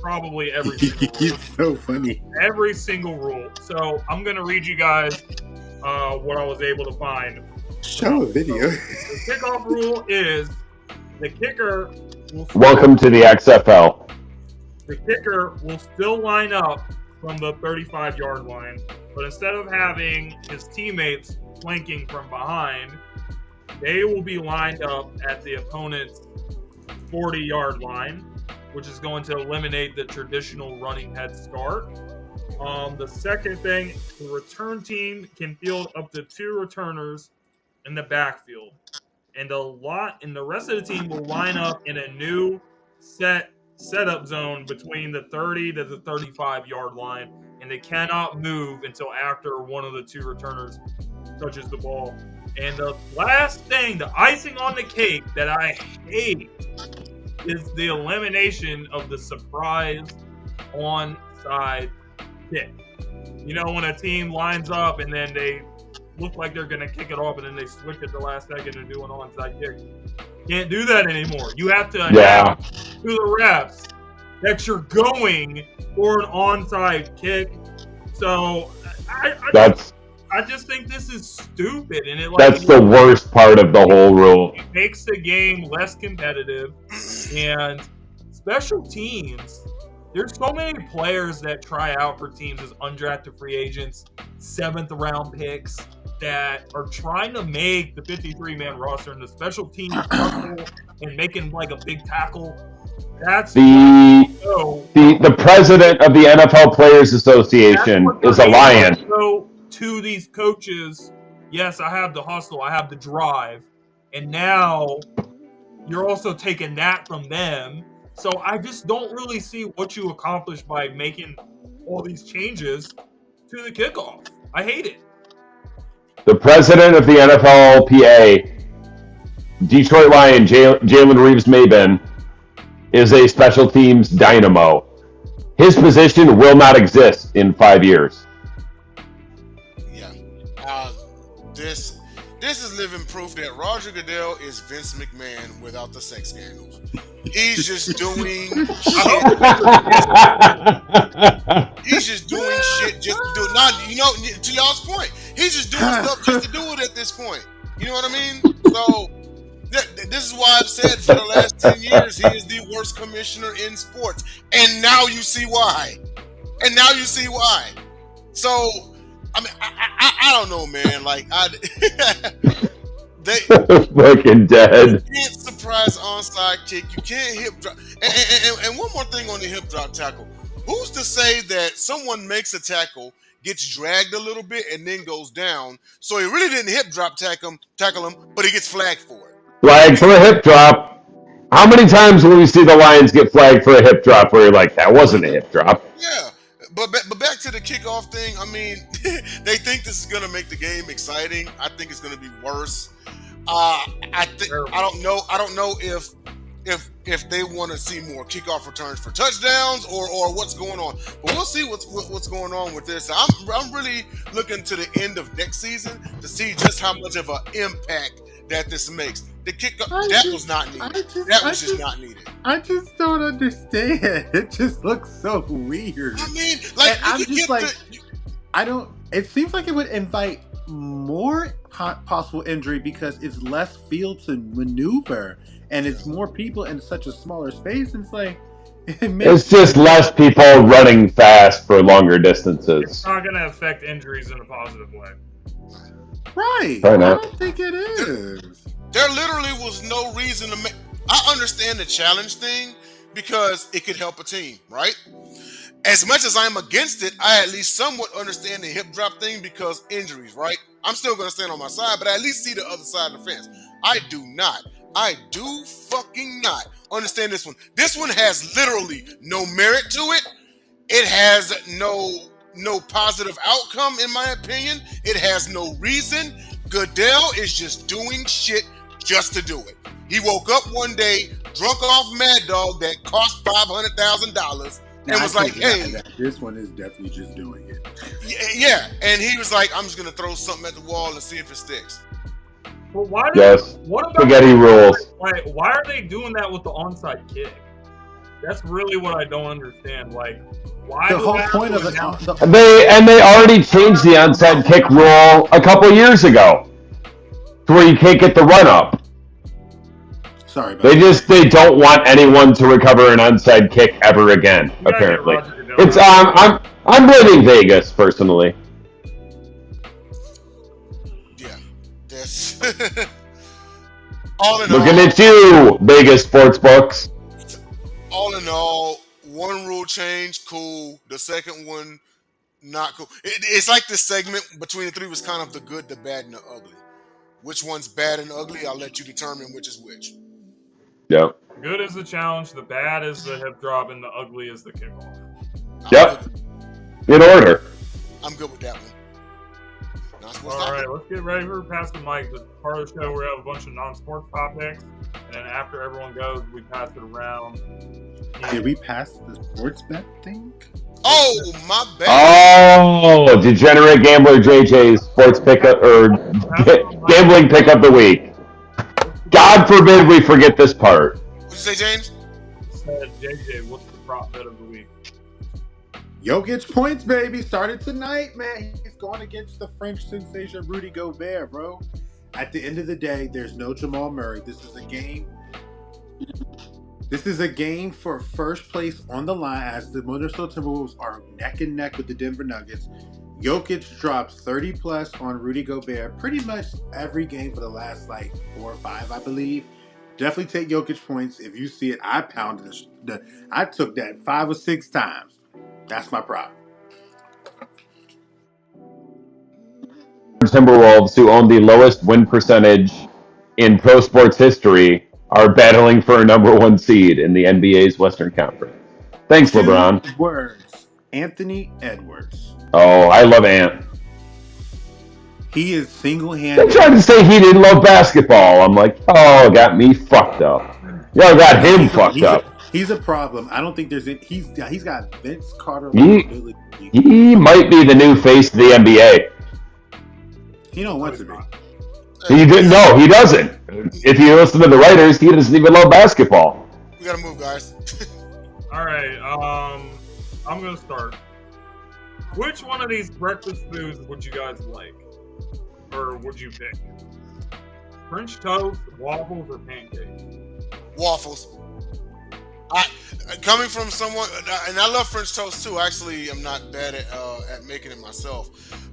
probably every single rule. It's so funny. Every single rule. So I'm going to read you guys what I was able to find. Show a video. So, the kickoff rule is the kicker will Welcome to the XFL. The kicker will still line up from the 35-yard line, but instead of having his teammates flanking from behind, they will be lined up at the opponent's 40-yard line, which is going to eliminate the traditional running head start. The second thing, the return team can field up to 2 returners in the backfield, and the rest of the team will line up in a new setup zone between the 30 to the 35-yard line, and they cannot move until after one of the 2 returners touches the ball. And the last thing, the icing on the cake that I hate is the elimination of the surprise onside kick. When a team lines up and then they look like they're going to kick it off and then they switch at the last second and do an onside kick. Can't do that anymore. You have to announce to the refs that you're going for an onside kick. So I just think this is stupid, and that's the worst part of the whole rule. It makes the game less competitive, and special teams. There's so many players that try out for teams as undrafted free agents, 7th round picks that are trying to make the 53-man roster and the special teams and making like a big tackle. That's the president of the NFL Players Association is a lion. So to these coaches, yes, I have the hustle, I have the drive, and now you're also taking that from them. So I just don't really see what you accomplished by making all these changes to the kickoff. I hate it. The president of the NFLPA, Detroit Lion, Jalen Reeves-Maybin, is a special teams dynamo. His position will not exist in 5 years. Yeah. This is living proof that Roger Goodell is Vince McMahon without the sex scandals. He's just doing shit. He's just doing shit just to do it. Not, to y'all's point, he's just doing stuff just to do it at this point. You know what I mean? So this is why I've said for the last 10 years he is the worst commissioner in sports. And now you see why. So, I mean, I don't know, man. Like, they fucking dead. You can't surprise onside kick. You can't hip drop. And one more thing on the hip drop tackle. Who's to say that someone makes a tackle, gets dragged a little bit, and then goes down. So he really didn't hip drop tackle him, but he gets flagged for it. Flag for a hip drop. How many times will we see the Lions get flagged for a hip drop where you're like, that wasn't a hip drop? Yeah. But back to the kickoff thing. I mean, they think this is going to make the game exciting. I think it's going to be worse. I don't know. I don't know if they want to see more kickoff returns for touchdowns or what's going on. But we'll see what's going on with this. I'm really looking to the end of next season to see just how much of an impact that this makes. The kickoff was not needed. That was just not needed. I just don't understand. It just looks so weird. I mean, like, I'm just like, I don't. It seems like it would invite more possible injury because it's less field to maneuver, and it's more people in such a smaller space. And it's like it's just less people running fast for longer distances. It's not going to affect injuries in a positive way. Right. I don't think it is. There literally was no reason to make. I understand the challenge thing because it could help a team, right? As much as I'm against it, I at least somewhat understand the hip drop thing because injuries, right? I'm still going to stand on my side, but I at least see the other side of the fence. I do not. I do fucking not understand this one. This one has literally no merit to it. It has no positive outcome, in my opinion. It has no reason. Goodell is just doing shit just to do it. He woke up one day, drunk off Mad Dog that cost $500,000, and was like, "Hey, this one is definitely just doing it." Yeah, and he was like, "I'm just gonna throw something at the wall and see if it sticks." Well, why? What about spaghetti rules? Like, why are they doing that with the onside kick? That's really what I don't understand. Like, why? The whole point of it. They already changed the onside kick rule a couple years ago, to where you can't get the run up. Sorry about they don't want anyone to recover an onside kick ever again. Apparently, it's I'm blaming Vegas personally. Yeah, that's all in Looking all, at you, Vegas sports books. all in all, one rule change, cool. The second one, not cool. It's like this segment between the three was kind of the good, the bad, and the ugly. Which one's bad and ugly? I'll let you determine which is which. Yep. Good is the challenge, the bad is the hip drop, and the ugly is the kickoff. Yep. In order. I'm good with that one. All right, let's get ready for Pass the Mic. This part of the show where we have a bunch of non-sports topics, and then after everyone goes, we pass it around. Did we pass the sports bet thing? Oh, my bad. Oh, degenerate gambler JJ's sports pickup or gambling pickup of the week. God forbid we forget this part. What'd you say, James? Said JJ, what's the prop bet of the week? Jokic points, baby. Started tonight, man. He's going against the French sensation Rudy Gobert, bro. At the end of the day, there's no Jamal Murray. This is a game. This is a game for first place on the line as the Minnesota Timberwolves are neck and neck with the Denver Nuggets. Jokic drops 30 plus on Rudy Gobert pretty much every game for the last 4 or 5, I believe. Definitely take Jokic points. If you see it, I pounded I took that 5 or 6 times. That's my prop. Timberwolves, who own the lowest win percentage in pro sports history, are battling for a number 1 seed in the NBA's Western Conference. Thanks, LeBron. 2 words. Anthony Edwards. Oh, I love Ant. He is single-handed. They tried to say he didn't love basketball. I'm like, oh, got me fucked up. Y'all got him fucked up. He's a problem. I don't think there's any. He's got Vince Carter. He might be the new face of the NBA. He don't want to be. He didn't. No, he doesn't. If you listen to the writers, he doesn't even love basketball. We gotta move, guys. All right. I'm gonna start. Which one of these breakfast foods would you guys like, or would you pick? French toast, waffles, or pancakes? Waffles. Coming from someone, and I love French toast too. Actually, I'm not bad at making it myself.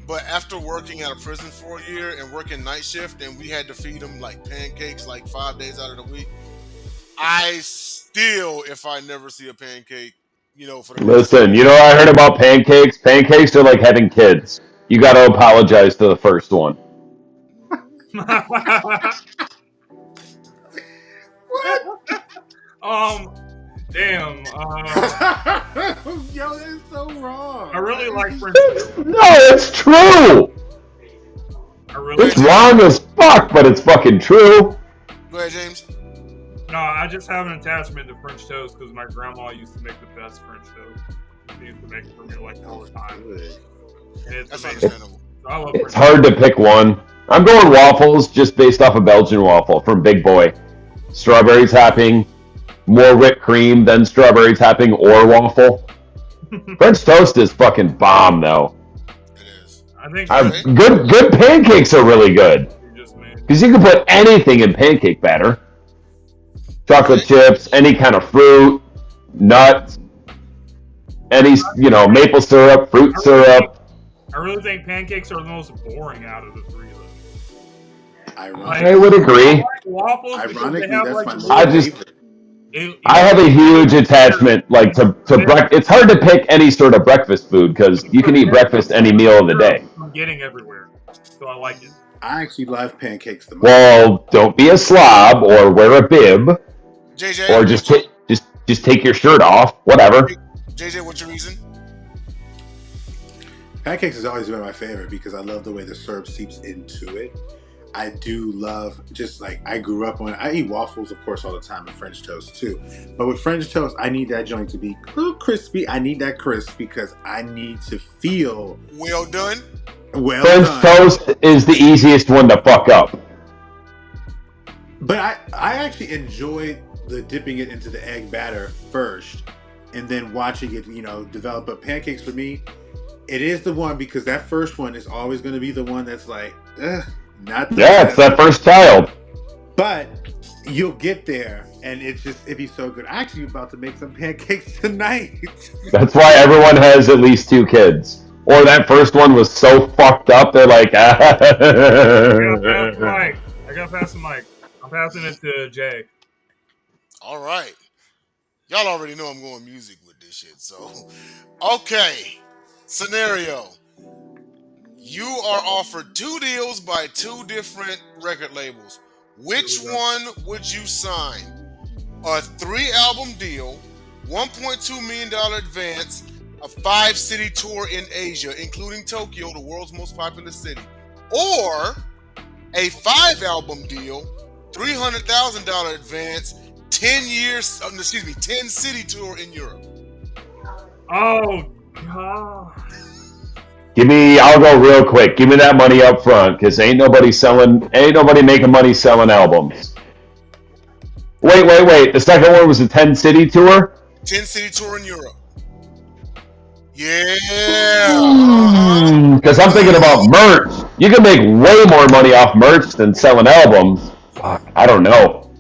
But after working at a prison for a year and working night shift, and we had to feed them pancakes 5 days out of the week, I still, if I never see a pancake, For the Listen, you know what I heard about pancakes? Pancakes are like having kids. You got to apologize to the first one. Damn. Yo, that's so wrong. I really like French toast. No, it's true. It's wrong as fuck, but it's fucking true. Go ahead, James. No, I just have an attachment to French toast because my grandma used to make the best French toast. She used to make it for me like all the time. And it's That's amazing. understandable. So I love It's French hard to pick one. I'm going waffles just based off of Belgian waffle from Big Boy. Strawberry topping, more whipped cream than strawberry topping or waffle. French toast is fucking bomb though. It is. I think Good pancakes are really good. Because you can put anything in pancake batter. Chocolate chips, any kind of fruit, nuts, any, maple syrup, fruit syrup. I really think pancakes are the most boring out of the three of them. I would agree. I like waffles Ironically, they have that's like my favorite. I have a huge attachment, like to breakfast. It's hard to pick any sort of breakfast food because you can eat breakfast any meal of the day. I'm getting everywhere, so I like it. I actually love pancakes the most. Well, don't be a slob or wear a bib, JJ, or just take your shirt off. Whatever. JJ, what's your reason? Pancakes has always been my favorite because I love the way the syrup seeps into it. I do love, just like I grew up on, I eat waffles, of course, all the time, and French toast too. But with French toast, I need that joint to be a little crispy. I need that crisp because I need to feel well done. French toast is the easiest one to fuck up. But I actually enjoy the dipping it into the egg batter first and then watching it, develop. But pancakes for me, it is the one because that first one is always going to be the one that's like, not the Yeah, it's that first child. But you'll get there, and it'd be so good. I'm actually about to make some pancakes tonight. That's why everyone has at least 2 kids. Or that first one was so fucked up, they're like, I gotta pass the mic. I'm passing it to Jay. All right. Y'all already know I'm going music with this shit, so. Okay. Scenario. You are offered 2 deals by 2 different record labels. Which one would you sign? A 3-album deal, $1.2 million advance, a 5-city tour in Asia, including Tokyo, the world's most populous city, or a 5-album deal, $300,000 advance, 10-city tour in Europe. Oh God! I'll go real quick. Give me that money up front, because ain't nobody making money selling albums. Wait. The second one was a 10-city tour? 10-city tour in Europe. Yeah. Because I'm thinking about merch. You can make way more money off merch than selling albums. Fuck, I don't know.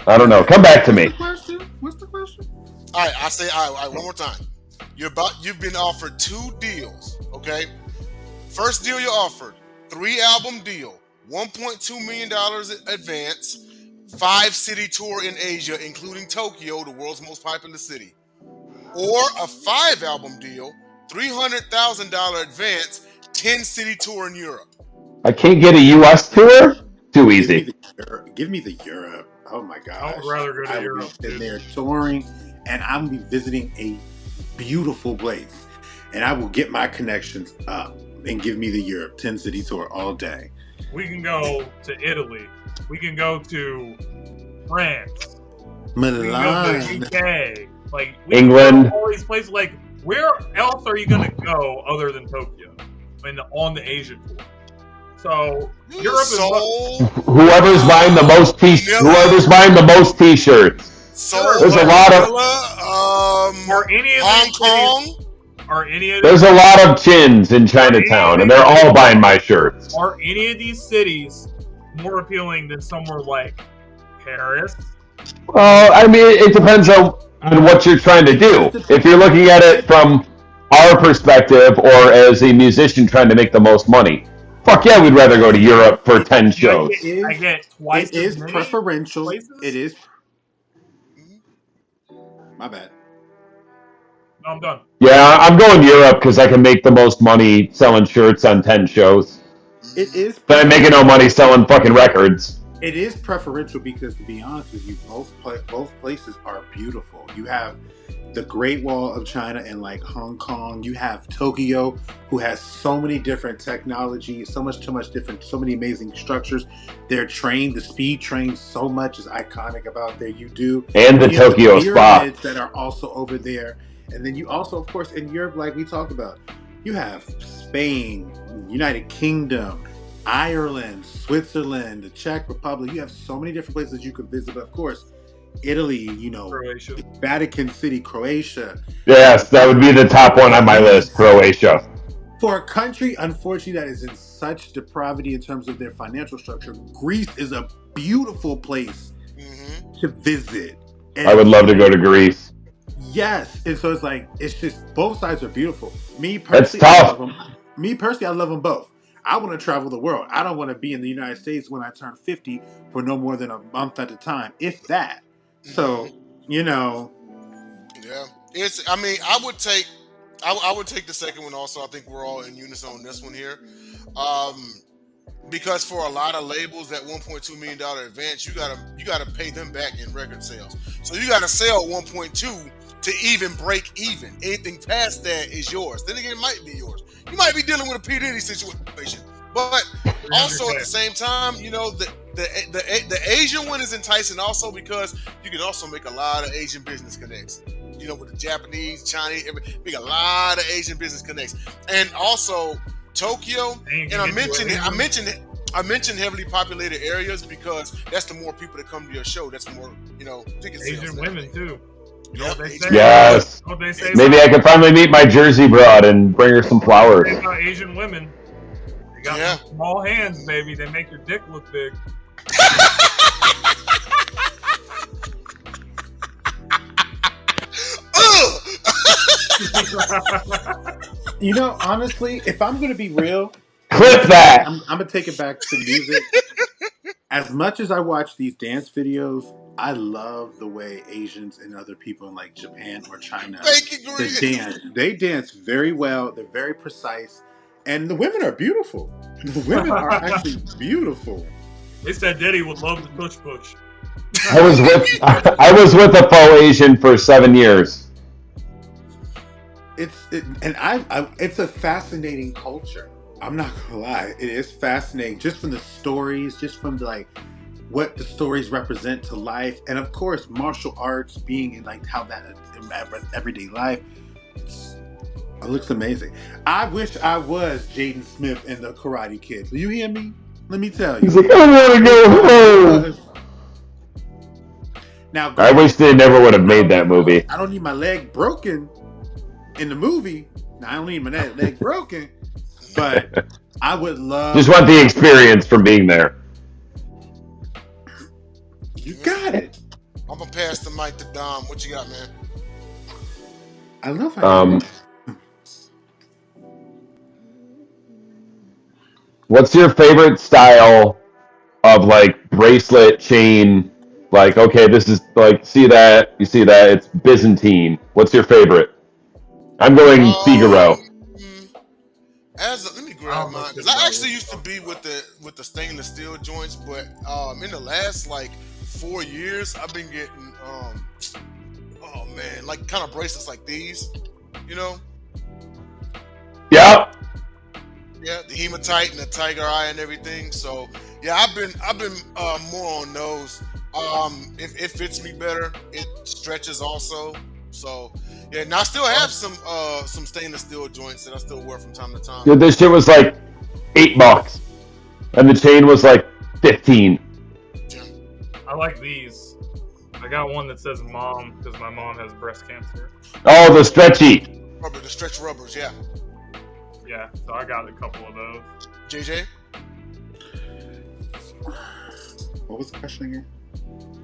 Come back to me. What's the question? All right, all right, one more time. You've been offered 2 deals, okay? First deal you're offered, 3-album deal, $1.2 million advance, 5-city tour in Asia, including Tokyo, the world's most populous city. Or a 5-album deal, $300,000 advance, 10-city tour in Europe. I can't get a U.S. tour? Too easy. Give me the Europe. Oh my gosh. I would rather go to Europe. I've been there touring, and I'm going to be visiting a beautiful place. And I will get my connections up and give me the Europe 10-city tour all day. We can go to Italy. We can go to France. Milan. We can go to the UK. Like England. All these places. Like, where else are you gonna go other than Tokyo? On the Asian tour. So Europe is whoever's buying the most t-shirts. There's a lot of Hong Kong. There's a lot of chins in Chinatown, and they're all buying my shirts. Are any of these cities more appealing than somewhere like Paris? Well, I mean, it depends on what you're trying to do. If you're looking at it from our perspective, or as a musician trying to make the most money, fuck yeah, we'd rather go to Europe for 10 shows. I get twice. It is preferential. Places? It is. My bad. No, I'm done. Yeah, I'm going Europe because I can make the most money selling shirts on 10 shows. It is. But I'm making no money selling fucking records. It is preferential because, to be honest with you, both places are beautiful. You have the Great Wall of China in like Hong Kong. You have Tokyo, who has so many different technology, so much different, so many amazing structures. Their train, the speed train, so much is iconic about there. You do, And the you have Tokyo Spa. pyramids that are also over there, and then you also, of course, in Europe, like we talked about, you have Spain, United Kingdom, Ireland, Switzerland, the Czech Republic. You have so many different places you could visit. But of course, Italy, Croatia. Vatican City, Croatia. Yes, that would be the top one on my list, Croatia. For a country, unfortunately, that is in such depravity in terms of their financial structure, Greece is a beautiful place to visit. And I would love to go to Greece. Yes, and so it's just both sides are beautiful. Me That's personally, I tough. love them. Me personally, I love them both. I want to travel the world. I don't want to be in the United States when I turn 50 for no more than a month at a time, if that. So, Yeah, it's. I mean, I would take the second one also. I think we're all in unison on this one here, because for a lot of labels, that $1.2 million advance, you gotta pay them back in record sales. So you gotta sell 1.2 to even break even. Anything past that is yours. Then again, it might be yours. You might be dealing with a P Diddy situation, but also at the same time, the Asian one is enticing also because you can also make a lot of Asian business connects. With the Japanese, Chinese, make a lot of Asian business connects, and also Tokyo. And I mentioned heavily populated areas because that's the more people that come to your show. That's more ticket sales. Asian women too. Yes. Maybe I can finally meet my Jersey broad and bring her some flowers. Asian women. They got small hands, baby. They make your dick look big. Honestly, if I'm going to be real, clip that. I'm going to take it back to music. As much as I watch these dance videos, I love the way Asians and other people in like Japan or China dance. They dance very well. They're very precise. And the women are beautiful. The women are actually beautiful. They said Diddy would love the push. I was with a faux Asian for 7 years. It's a fascinating culture. I'm not gonna lie, it is fascinating. Just from the stories, just from what the stories represent to life, and of course, martial arts being in how that in everyday life. It looks amazing. I wish I was Jaden Smith in the Karate Kid. Do you hear me? Let me tell you. He's like, I want to go home. Now, I wish they never would have made that movie. I don't need my leg broken in the movie. Now, I don't need my leg broken, but I would love. Just want the experience from being there. You got it. I'm gonna pass the mic to Dom. What you got, man? I love how. What's your favorite style of bracelet chain? Okay, this is see that, you see that, it's Byzantine. What's your favorite? I'm going Figaro. Let me grab mine because I actually used to be with the stainless steel joints, but in the last 4 years I've been getting kind of bracelets like these, Yeah, the hematite and the tiger eye and everything. So yeah, I've been more on those. It fits me better. It stretches also. So yeah, now I still have some stainless steel joints that I still wear from time to time. Dude, this shit was $8, and the chain was 15. Yeah. I like these. I got one that says "Mom" because my mom has breast cancer. Oh, the stretchy. The stretch rubbers, yeah. Yeah, so I got a couple of those. JJ? What was the question again?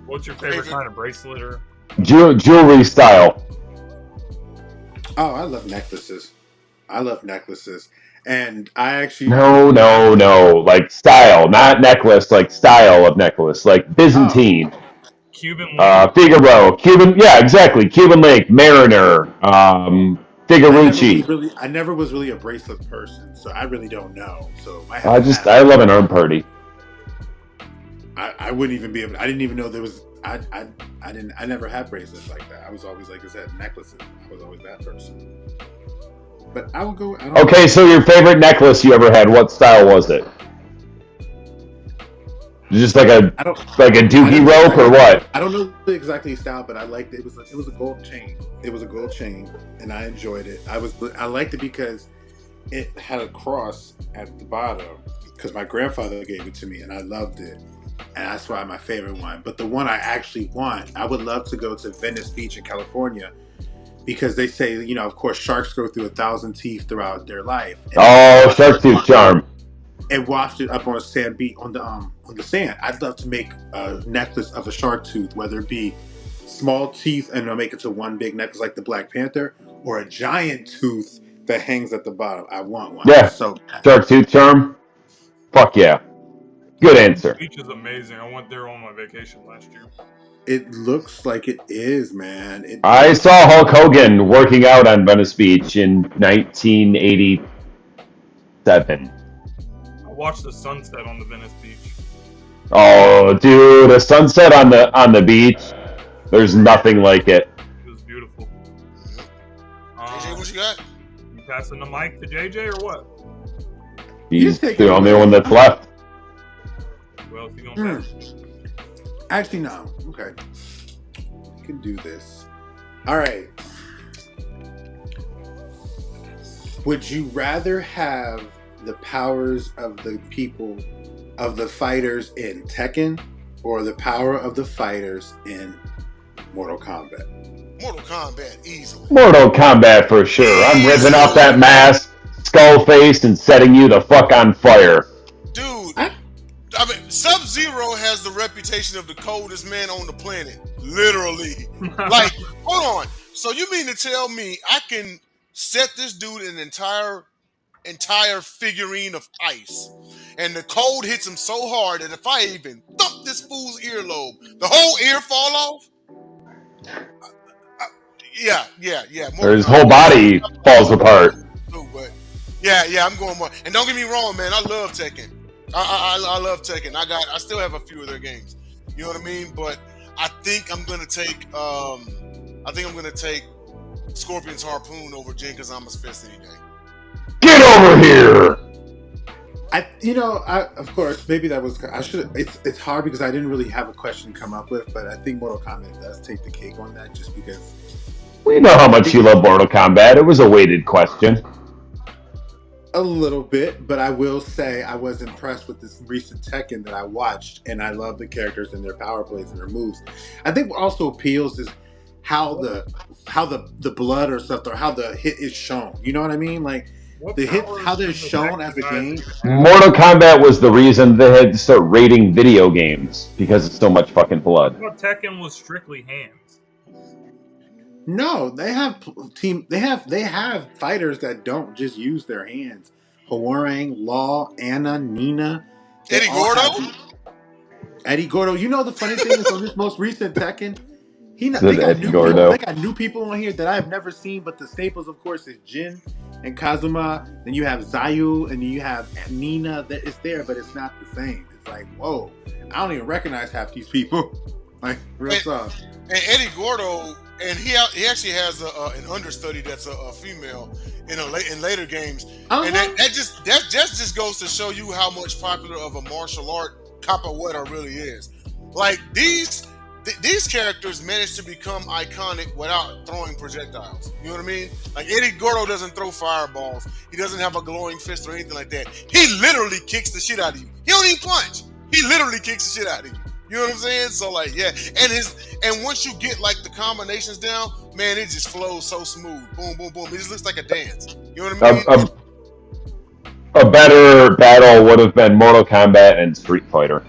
What's your favorite kind of bracelet or jewelry style? Oh, I love necklaces. And I actually No. Style, not necklace. Style of necklace, Byzantine. Cuban Link. Figaro, Cuban, yeah, exactly. Cuban Link, Mariner, Figuerucci. I never was really a bracelet person, so I really don't know. So I love an arm party. I wouldn't even be able. I didn't even know there was. I never had bracelets like that. I was always, like I said, necklaces. I was always that person. But I would go. Okay, so your favorite necklace you ever had? What style was it? Just like a dookie rope or what? I don't know the exactly style, but I liked it. It was a gold chain. It was a gold chain, and I enjoyed it. I liked it because it had a cross at the bottom. Because my grandfather gave it to me, and I loved it, and that's why my favorite one. But the one I actually want, I would love to go to Venice Beach in California, because they say, you know, of course, sharks go through 1,000 teeth throughout their life. Oh, shark tooth charm. And washed it up on a sand beach on the sand. I'd love to make a necklace of a shark tooth, whether it be small teeth and I'll make it to one big necklace like the Black Panther, or a giant tooth that hangs at the bottom. I want one. Yeah, So shark tooth charm. Fuck yeah. Good answer. The beach is amazing. I went there on my vacation last year. it looks like it is, man. I saw Hulk Hogan working out on Venice Beach in 1987. I watched the sunset on the Venice Beach. Oh, dude, a sunset on the beach. There's nothing like it. It was beautiful. JJ, what you got? You passing the mic to JJ or what? He's the only one that's left. Who else you gonna pass? Actually, no. Okay. We can do this. All right. Would you rather have the powers of the people, of the fighters in Tekken, or the power of the fighters in Mortal Kombat? Mortal Kombat, easily. Mortal Kombat for sure. I'm ripping off that mask, skull face, and setting you the fuck on fire. Dude, I mean, Sub-Zero has the reputation of the coldest man on the planet. Literally. Like, hold on. So you mean to tell me I can set this dude an entire figurine of ice, and the cold hits him so hard that if I even thump this fool's earlobe, the whole ear fall off? Yeah. Or his whole body falls apart. But yeah, I'm going more. And don't get me wrong, man. I love Tekken. I love Tekken. I still have a few of their games. You know what I mean? But I think I'm gonna take Scorpion's Harpoon over Jin Kazama's Fist any day. Get over here! Of course, maybe that was. I should. It's hard because I didn't really have a question to come up with, but I think Mortal Kombat does take the cake on that, just because. We know how much you love Mortal Kombat. It was a weighted question. A little bit, but I will say I was impressed with this recent Tekken that I watched, and I love the characters and their power plays and their moves. I think what also appeals is how the blood or stuff, or how the hit is shown. You know what I mean? Like the hits, how they're shown as a game. Mortal Kombat was the reason they had to start rating video games, because it's so much fucking blood. Well, Tekken was strictly hands. No, they have They have fighters that don't just use their hands. Hwoarang, Law, Anna, Nina, Eddie Gordo. Eddie Gordo. You know the funny thing is on this most recent Tekken, they got new people on here that I have never seen. But the staples, of course, is Jin and Kazuma. Then you have Zayu, and then you have Nina. That is there, but it's not the same. It's like, whoa, I don't even recognize half these people. Like real soft. And Eddie Gordo. And he actually has an understudy that's a female in later games, and that just goes to show you how much popular of a martial art capoeira really is. Like these characters manage to become iconic without throwing projectiles. You know what I mean? Like Eddie Gordo doesn't throw fireballs. He doesn't have a glowing fist or anything like that. He literally kicks the shit out of you. He don't even punch. He literally kicks the shit out of you. You know what I'm saying? So like, yeah, and once you get like the combinations down, man, it just flows so smooth. Boom, boom, boom. It just looks like a dance. You know what I mean? A better battle would have been Mortal Kombat and Street Fighter,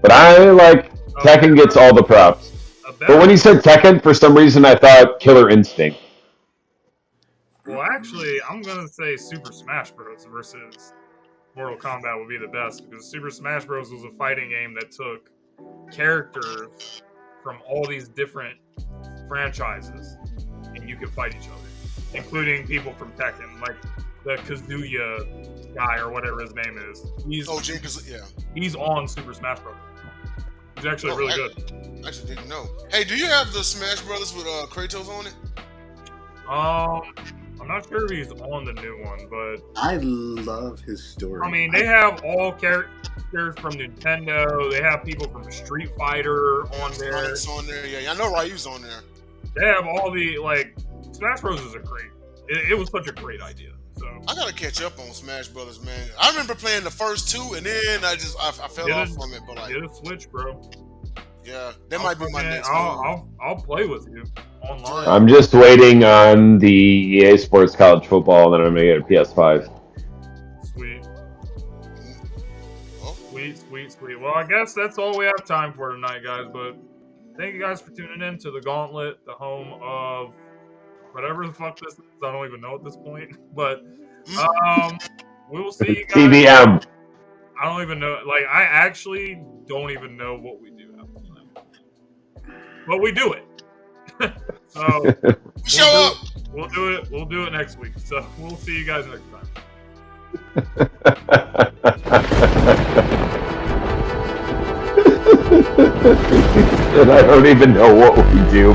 but I like Tekken gets all the props. But when you said Tekken, for some reason I thought Killer Instinct. Well, actually, I'm gonna say Super Smash Bros. Versus Mortal Kombat would be the best, because Super Smash Bros. Was a fighting game that took characters from all these different franchises, and you can fight each other, including people from Tekken, like the Kazuya guy or whatever his name is. He's he's on Super Smash Bros. He's actually really good. I actually didn't know. Hey, do you have the Smash Brothers with Kratos on it? I'm not sure if he's on the new one, but I love his story. I mean, they have all characters from Nintendo. They have people from Street Fighter on there. Sonic's on there, yeah. I know Ryu's on there. They have all the Smash Bros. Is a great. It was such a great idea. So I gotta catch up on Smash Brothers, man. I remember playing the first two, and then I fell off from it. But get a Switch, bro. Yeah, that might be my next one. I'll play with you online. I'm just waiting on the EA Sports College Football, and then I'm gonna get a PS5. Sweet. Sweet. Well, I guess that's all we have time for tonight, guys. But thank you guys for tuning in to the Gauntlet, the home of whatever the fuck this is. I don't even know at this point. But we will see you guys. TVM. I don't even know. I actually don't even know what we do after that. But we do it. So show up. We'll do it next week. So we'll see you guys next time. And I don't even know what we do.